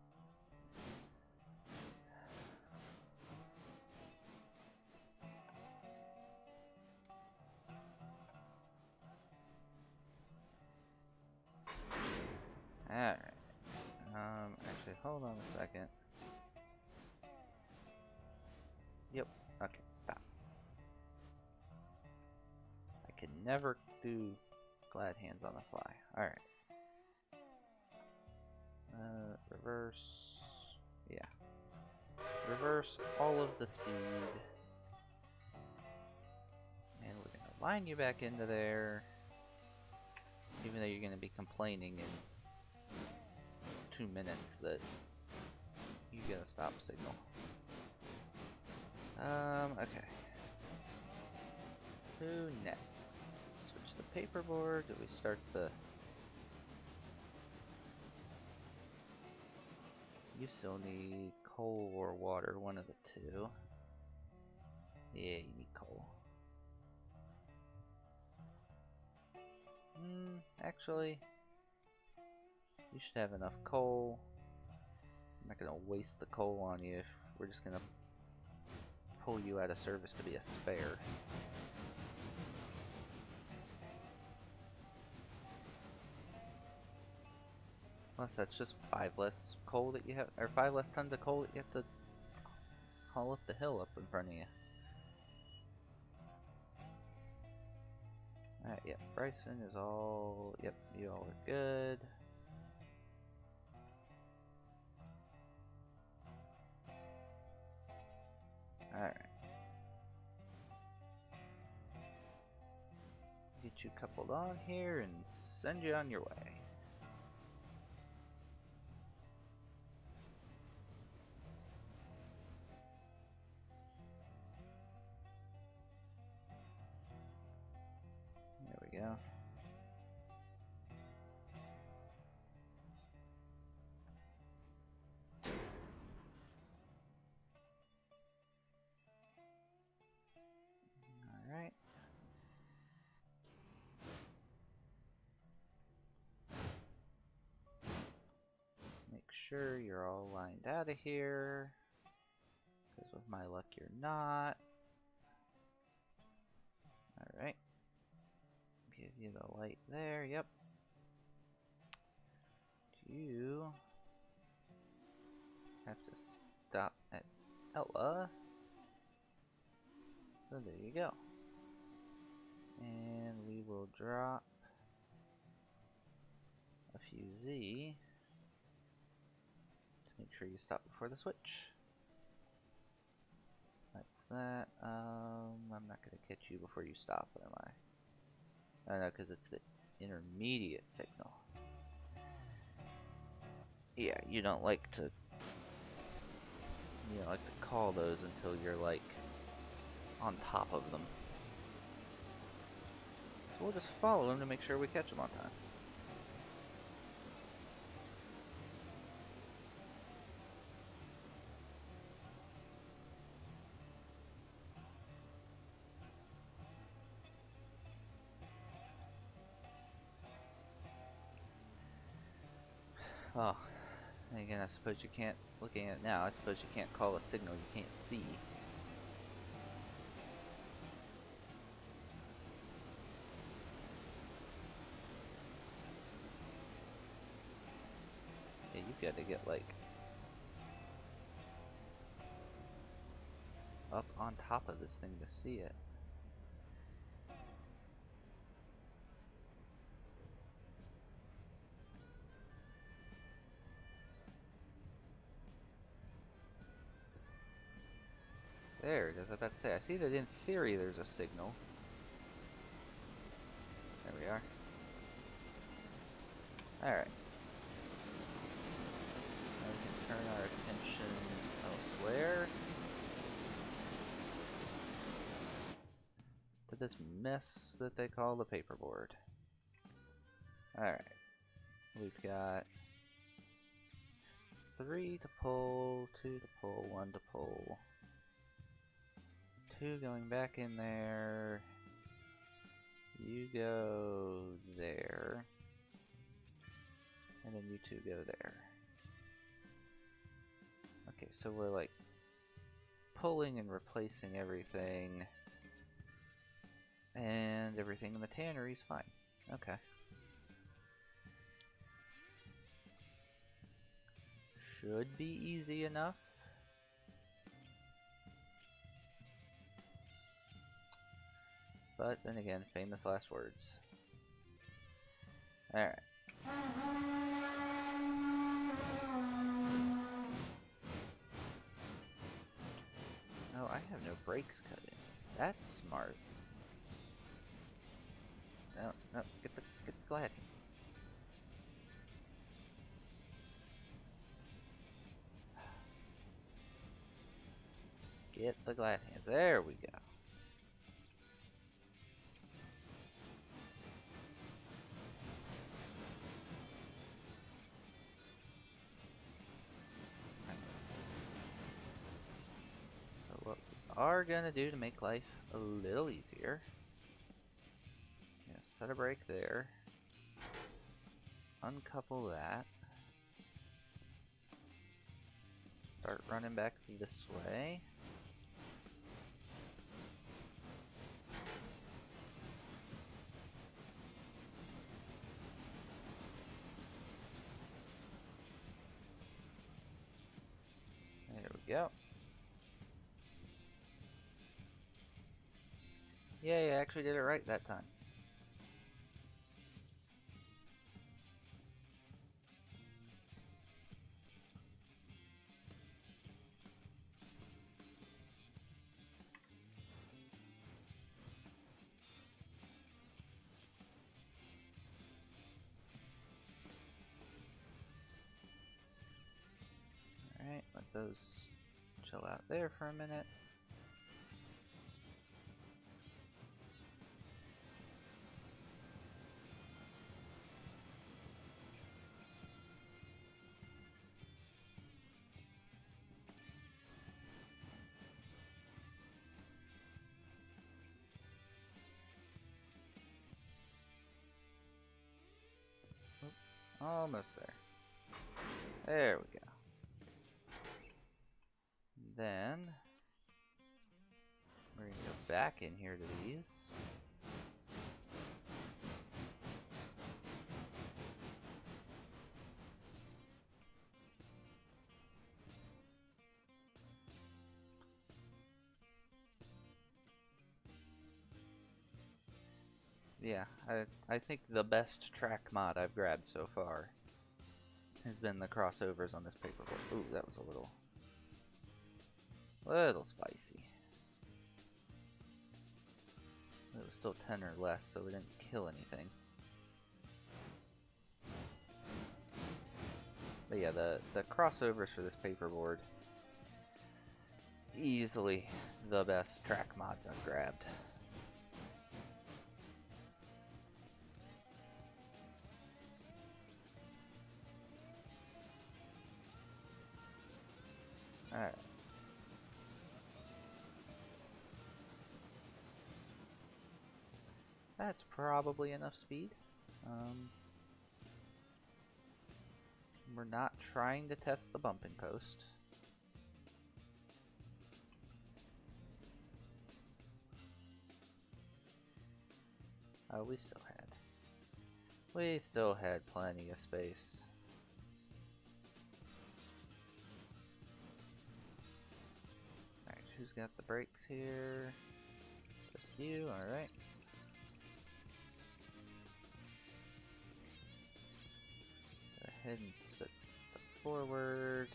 Alright. Actually, hold on a second. Yep. Okay, stop. I can never do glad hands on the fly. Alright. Reverse. Yeah. Reverse all of the speed. And we're gonna line you back into there. Even though you're gonna be complaining in 2 minutes that you get a stop signal. Okay. Who next? Switch the paperboard. Do we start the... You still need coal or water, one of the two. Yeah, you need coal. Actually, you should have enough coal. I'm not gonna waste the coal on you. We're just gonna pull you out of service to be a spare. Plus, that's just 5 less coal that you have, or 5 less tons of coal that you have to haul up the hill up in front of you. Alright, yep, Bryson is all, yep, you all are good. Alright. Get you coupled on here and send you on your way. sure you're all lined out of here, because with my luck you're not. Alright. Give you the light there, yep. You have to stop at Ella. So there you go. And we will drop a few Z to make sure you stop before the switch. That's that. I'm not gonna catch you before you stop, am I? I know, because it's the intermediate signal. Yeah, you don't like to call those until you're like on top of them. So we'll just follow them to make sure we catch them on time. Oh, and again, I suppose you can't, looking at it now, I suppose you can't call a signal you can't see. Yeah, you've got to get like up on top of this thing to see it. There it is, I was about to say, I see that in theory there's a signal. There we are. Alright. Now we can turn our attention elsewhere. To this mess that they call the paperboard. Alright. We've got 3 to pull, 2 to pull, 1 to pull. 2 going back in there. You go there. And then you 2 go there. Okay, so we're like pulling and replacing everything. And everything in the tannery's fine. Okay. Should be easy enough. But then again, famous last words. Alright. Oh, I have no brakes cut in. That's smart. No, no, get the glad hands. Get the glad hands. There we go. So what we are gonna do to make life a little easier, set a brake there, uncouple that, start running back this way. There we go. Yay, I actually did it right that time. Alright, let those chill out there for a minute. Almost there. There we go. then we're going to go back in here to these. Yeah, I think the best track mod I've grabbed so far has been the crossovers on this paperboard. Ooh, that was a little spicy. It was still 10 or less, so we didn't kill anything. But yeah, the crossovers for this paperboard, easily the best track mods I've grabbed. Alright. That's probably enough speed. We're not trying to test the bumping post. Oh, we still had plenty of space. Alright, who's got the brakes here? Just you, alright. Go ahead and set stuff forward.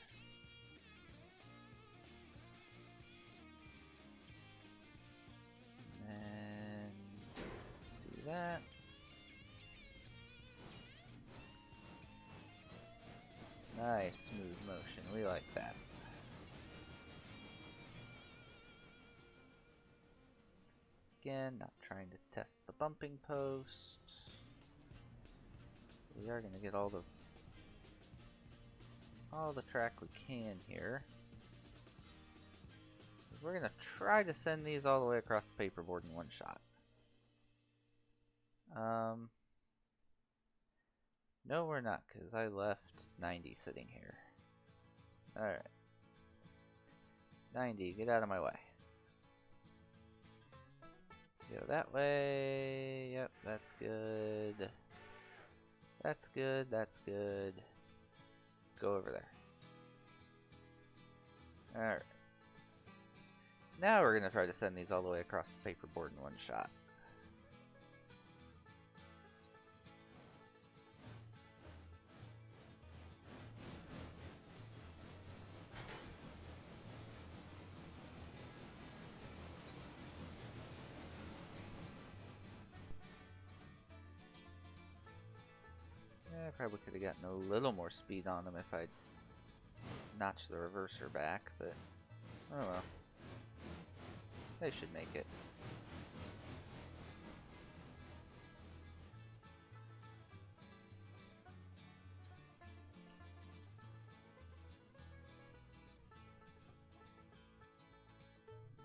And then do that. Nice smooth motion, we like that. Again, not trying to test the bumping post. We are going to get all the track we can here. We're going to try to send these all the way across the paperboard in one shot. No, we're not, because I left 90 sitting here. Alright. 90, get out of my way. Go that way. Yep, that's good. That's good, that's good. Go over there. Alright. Now we're going to try to send these all the way across the paperboard in one shot. I probably could have gotten a little more speed on them if I'd notched the reverser back, but oh well. They should make it.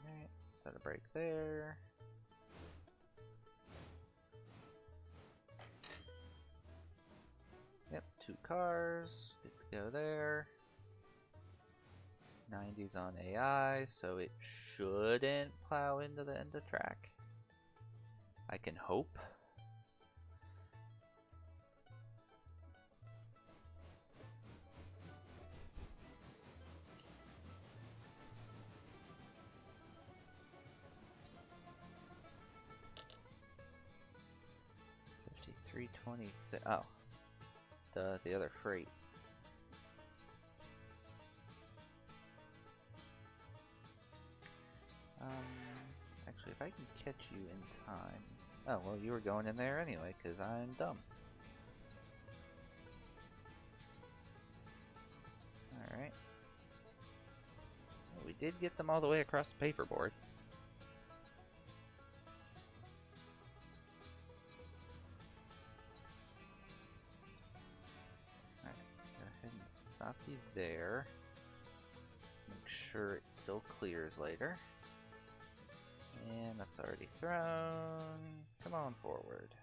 Alright, set a brake there. Yep, 2 cars. Good to go there. 90's on AI, so it shouldn't plow into the end of track. I can hope. $53.26. Oh, the other freight. Actually, if I can catch you in time. Oh, well, you were going in there anyway, because I'm dumb. Alright. Well, we did get them all the way across the paperboard. Alright, go ahead and stop you there. Make sure it still clears later. And that's already thrown. Come on forward.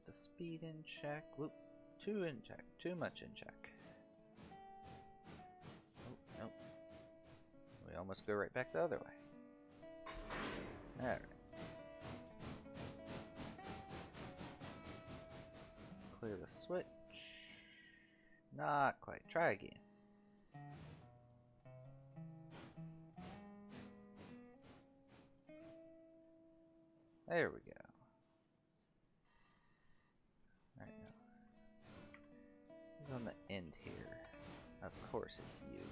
the speed in check. Whoop. 2 in check. Too much in check. Oh, nope. We almost go right back the other way. Alright. Clear the switch. Not quite. Try again. There we go. Right now. Who's on the end here? Of course it's you.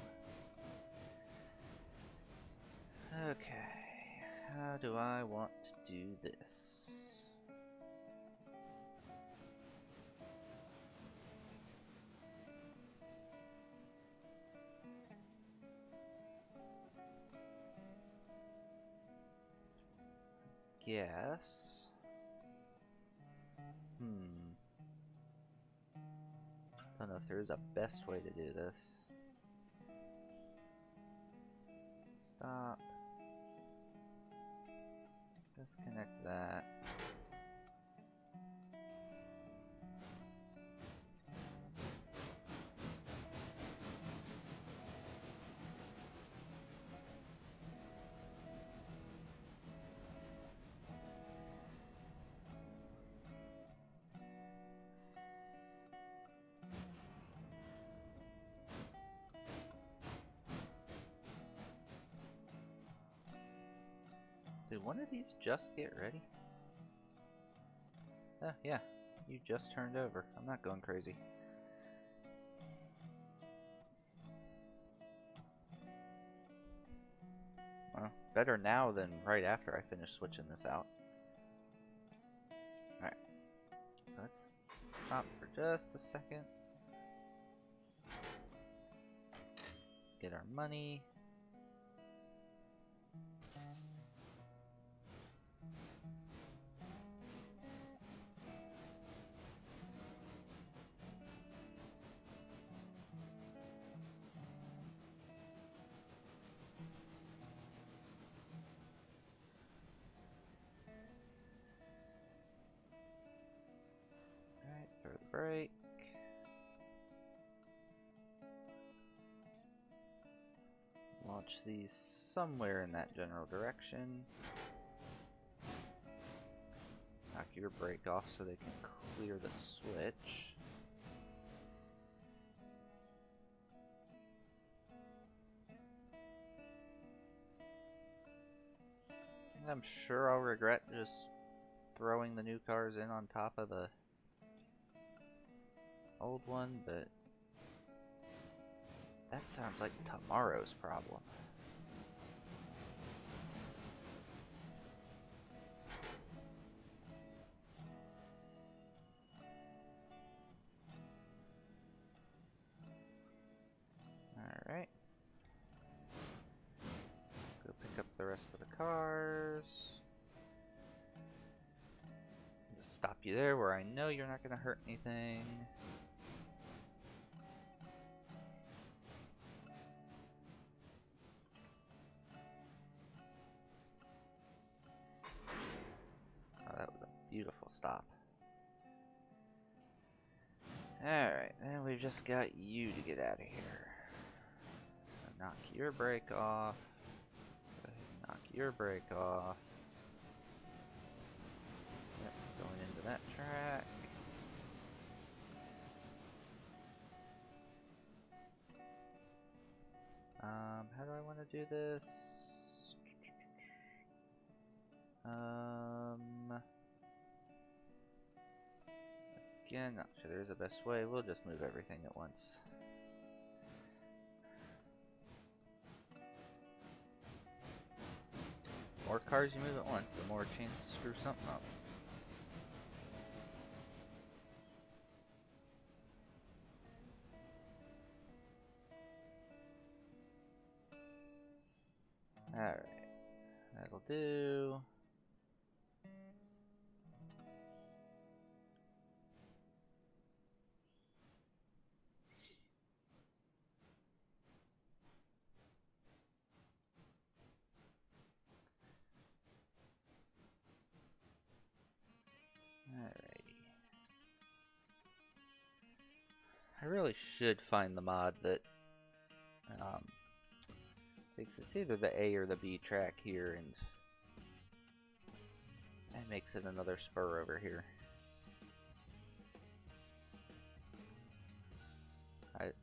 Okay. How do I want to do this? Guess. Don't know if there is a best way to do this. Stop. Disconnect that. Did one of these just get ready? Yeah. You just turned over. I'm not going crazy. Well, better now than right after I finish switching this out. Alright. So let's stop for just a second. Get our money. Alright, throw the brake. Launch these somewhere in that general direction. Knock your brake off so they can clear the switch. And I'm sure I'll regret just throwing the new cars in on top of the old one, but that sounds like tomorrow's problem. Alright. Go pick up the rest of the cars. Just stop you there where I know you're not going to hurt anything. Oh, that was a beautiful stop. Alright, then we've just got you to get out of here. So knock your brake off. Go ahead and knock your brake off. Yep, going into that track. How do I want to do this? Again, not sure there's a best way. We'll just move everything at once. The more cars you move at once, the more chance to screw something up. Alright, that'll do. Alrighty. I really should find the mod that takes it's either the A or the B track here and makes it another spur over here.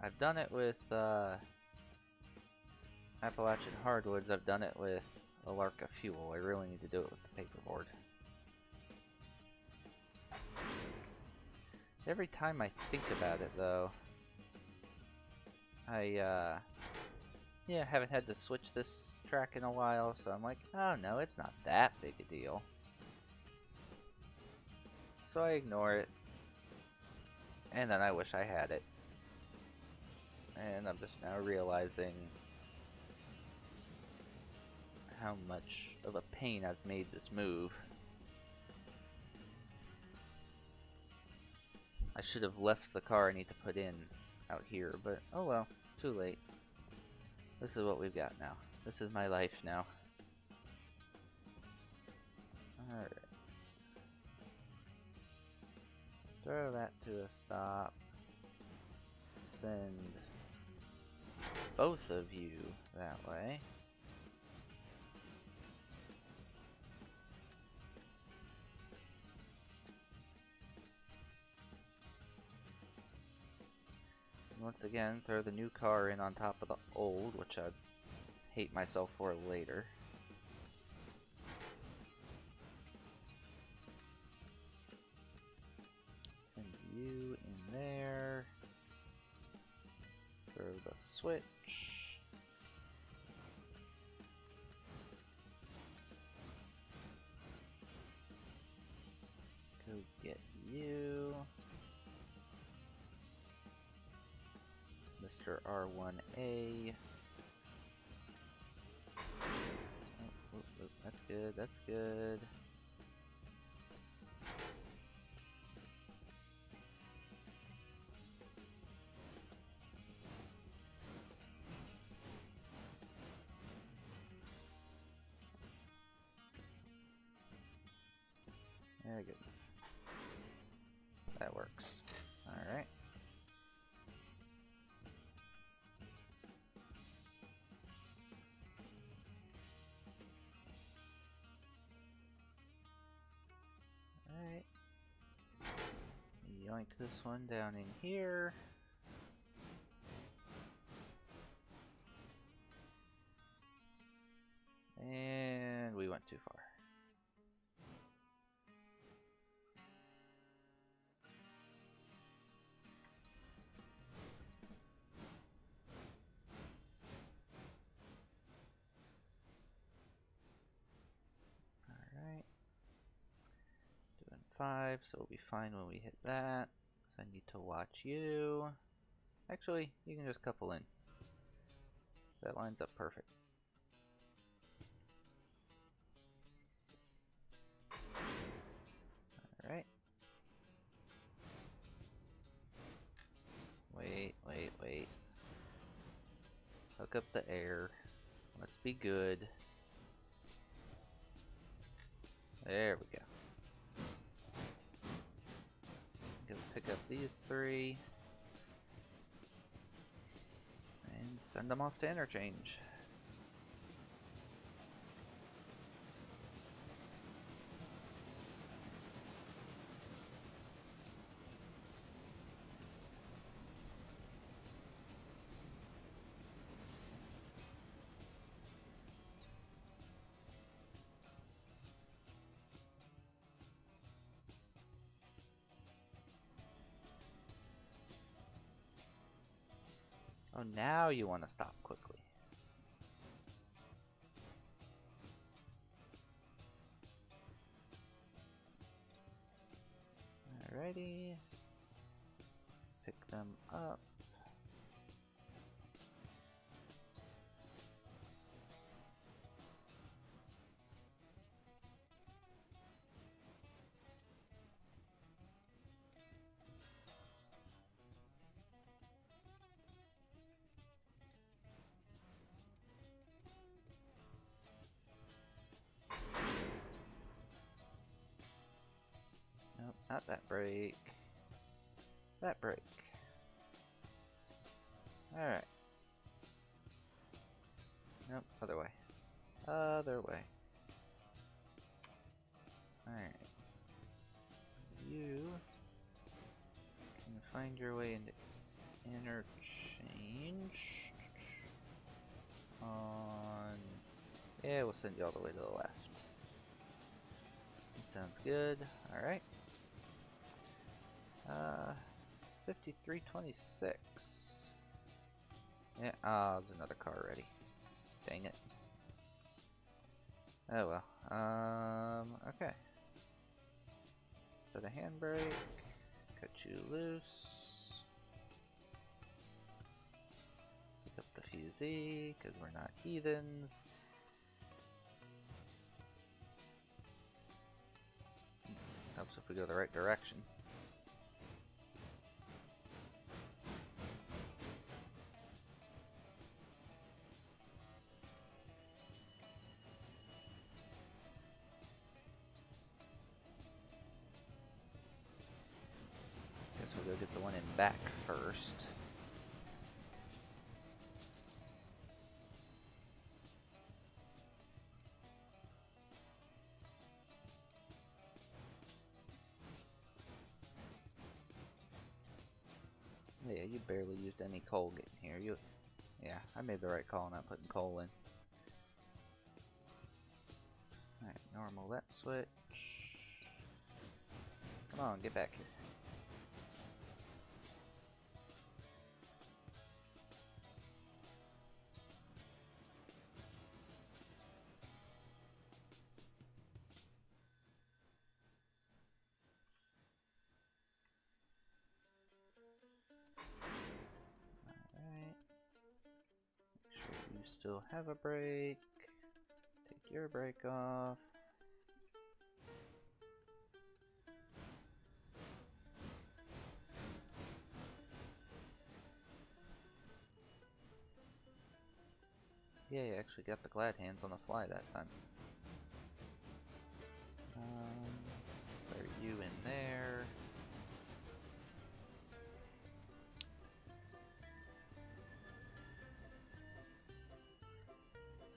I've done it with Appalachian Hardwoods. I've done it with Alarka Fuel. I really need to do it with the paperboard. Every time I think about it, though, I haven't had to switch this track in a while, so I'm like, oh no, it's not that big a deal. So I ignore it, and then I wish I had it. And I'm just now realizing how much of a pain I've made this move. I should have left the car I need to put in out here, but oh well, too late. This is what we've got now. This is my life now. Alright. Throw that to a stop. Send both of you that way. Once again, throw the new car in on top of the old, which I'd hate myself for later. Send you in there. Throw the switch. Go get you. Mr. R1A. Oh, that's good, that's good. Very good. That works. Alright. Alright. Yoink this one down in here. And we went too far. Alright. Doing 5, so we'll be fine when we hit that. So I need to watch you. Actually, you can just couple in. That lines up perfect. Alright. Wait. Hook up the air. Let's be good. There we go. Go pick up these 3. And send them off to interchange. Oh, now you want to stop quickly. Alrighty. Pick them up. Nope, not that brake. That brake. Alright. Nope, other way. Other way. Alright. You can find your way into interchange on... Yeah, we'll send you all the way to the left. That sounds good. Alright. 5326. Yeah, there's another car ready. Dang it. Oh well. Okay. Set a handbrake. Cut you loose. Pick up the fusee, because we're not heathens. Helps if we go the right direction. Guess we'll go get the one in back first. Yeah, you barely used any coal getting here. Yeah, I made the right call not putting coal in. Alright, normal that switch. Come on, get back here. Alright. Make sure you still have a brake. Take your brake off. Yeah, you actually got the glad hands on the fly that time. Fire you in there.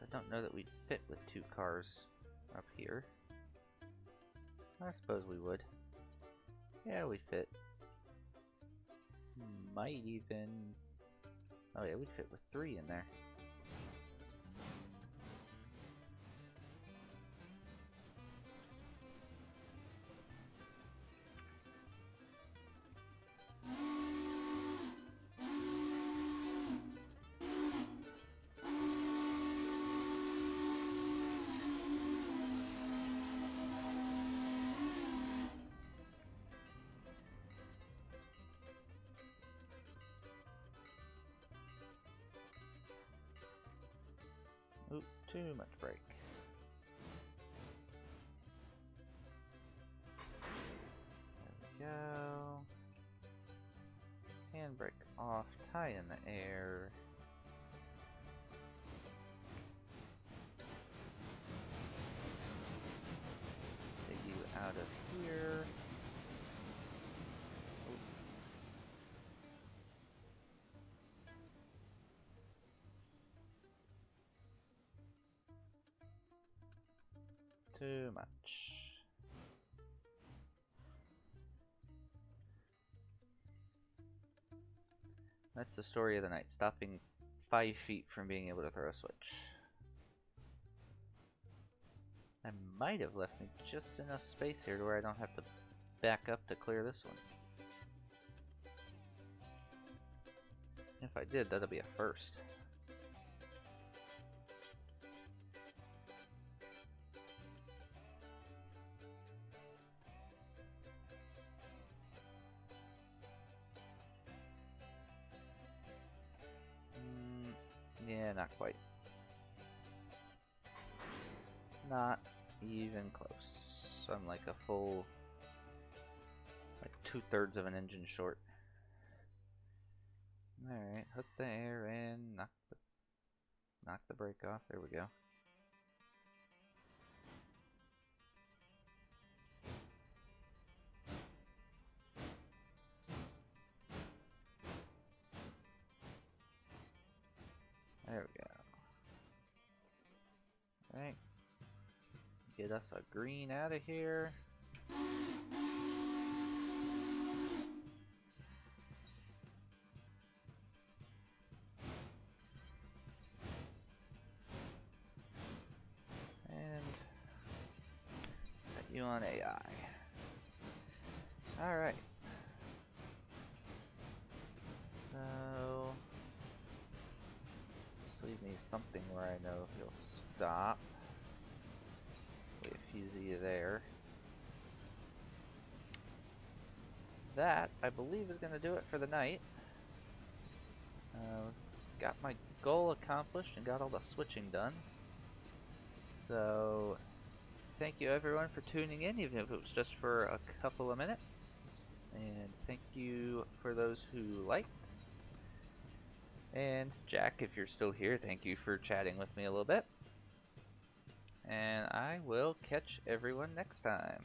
I don't know that we'd fit with two cars up here. I suppose we would. Yeah, we fit. Might even... Oh yeah, we'd fit with three in there. Oop, too much brake. There we go. Handbrake off, tie in the air. Take you out of here. Too much. That's the story of the night, stopping 5 feet from being able to throw a switch. I might have left me just enough space here to where I don't have to back up to clear this one. If I did, that'll be a first. Yeah, not quite. Not even close. I'm like a full, like 2/3 of an engine short. Alright, hook the air in, knock the brake off, there we go. Get us a green out of here. And set you on AI. Alright. So just leave me something where I know he'll stop. Wait a fusee there. That, I believe, is going to do it for the night. Got my goal accomplished and got all the switching done. So, thank you everyone for tuning in, even if it was just for a couple of minutes. And thank you for those who liked. And Jack, if you're still here, thank you for chatting with me a little bit. And I will catch everyone next time.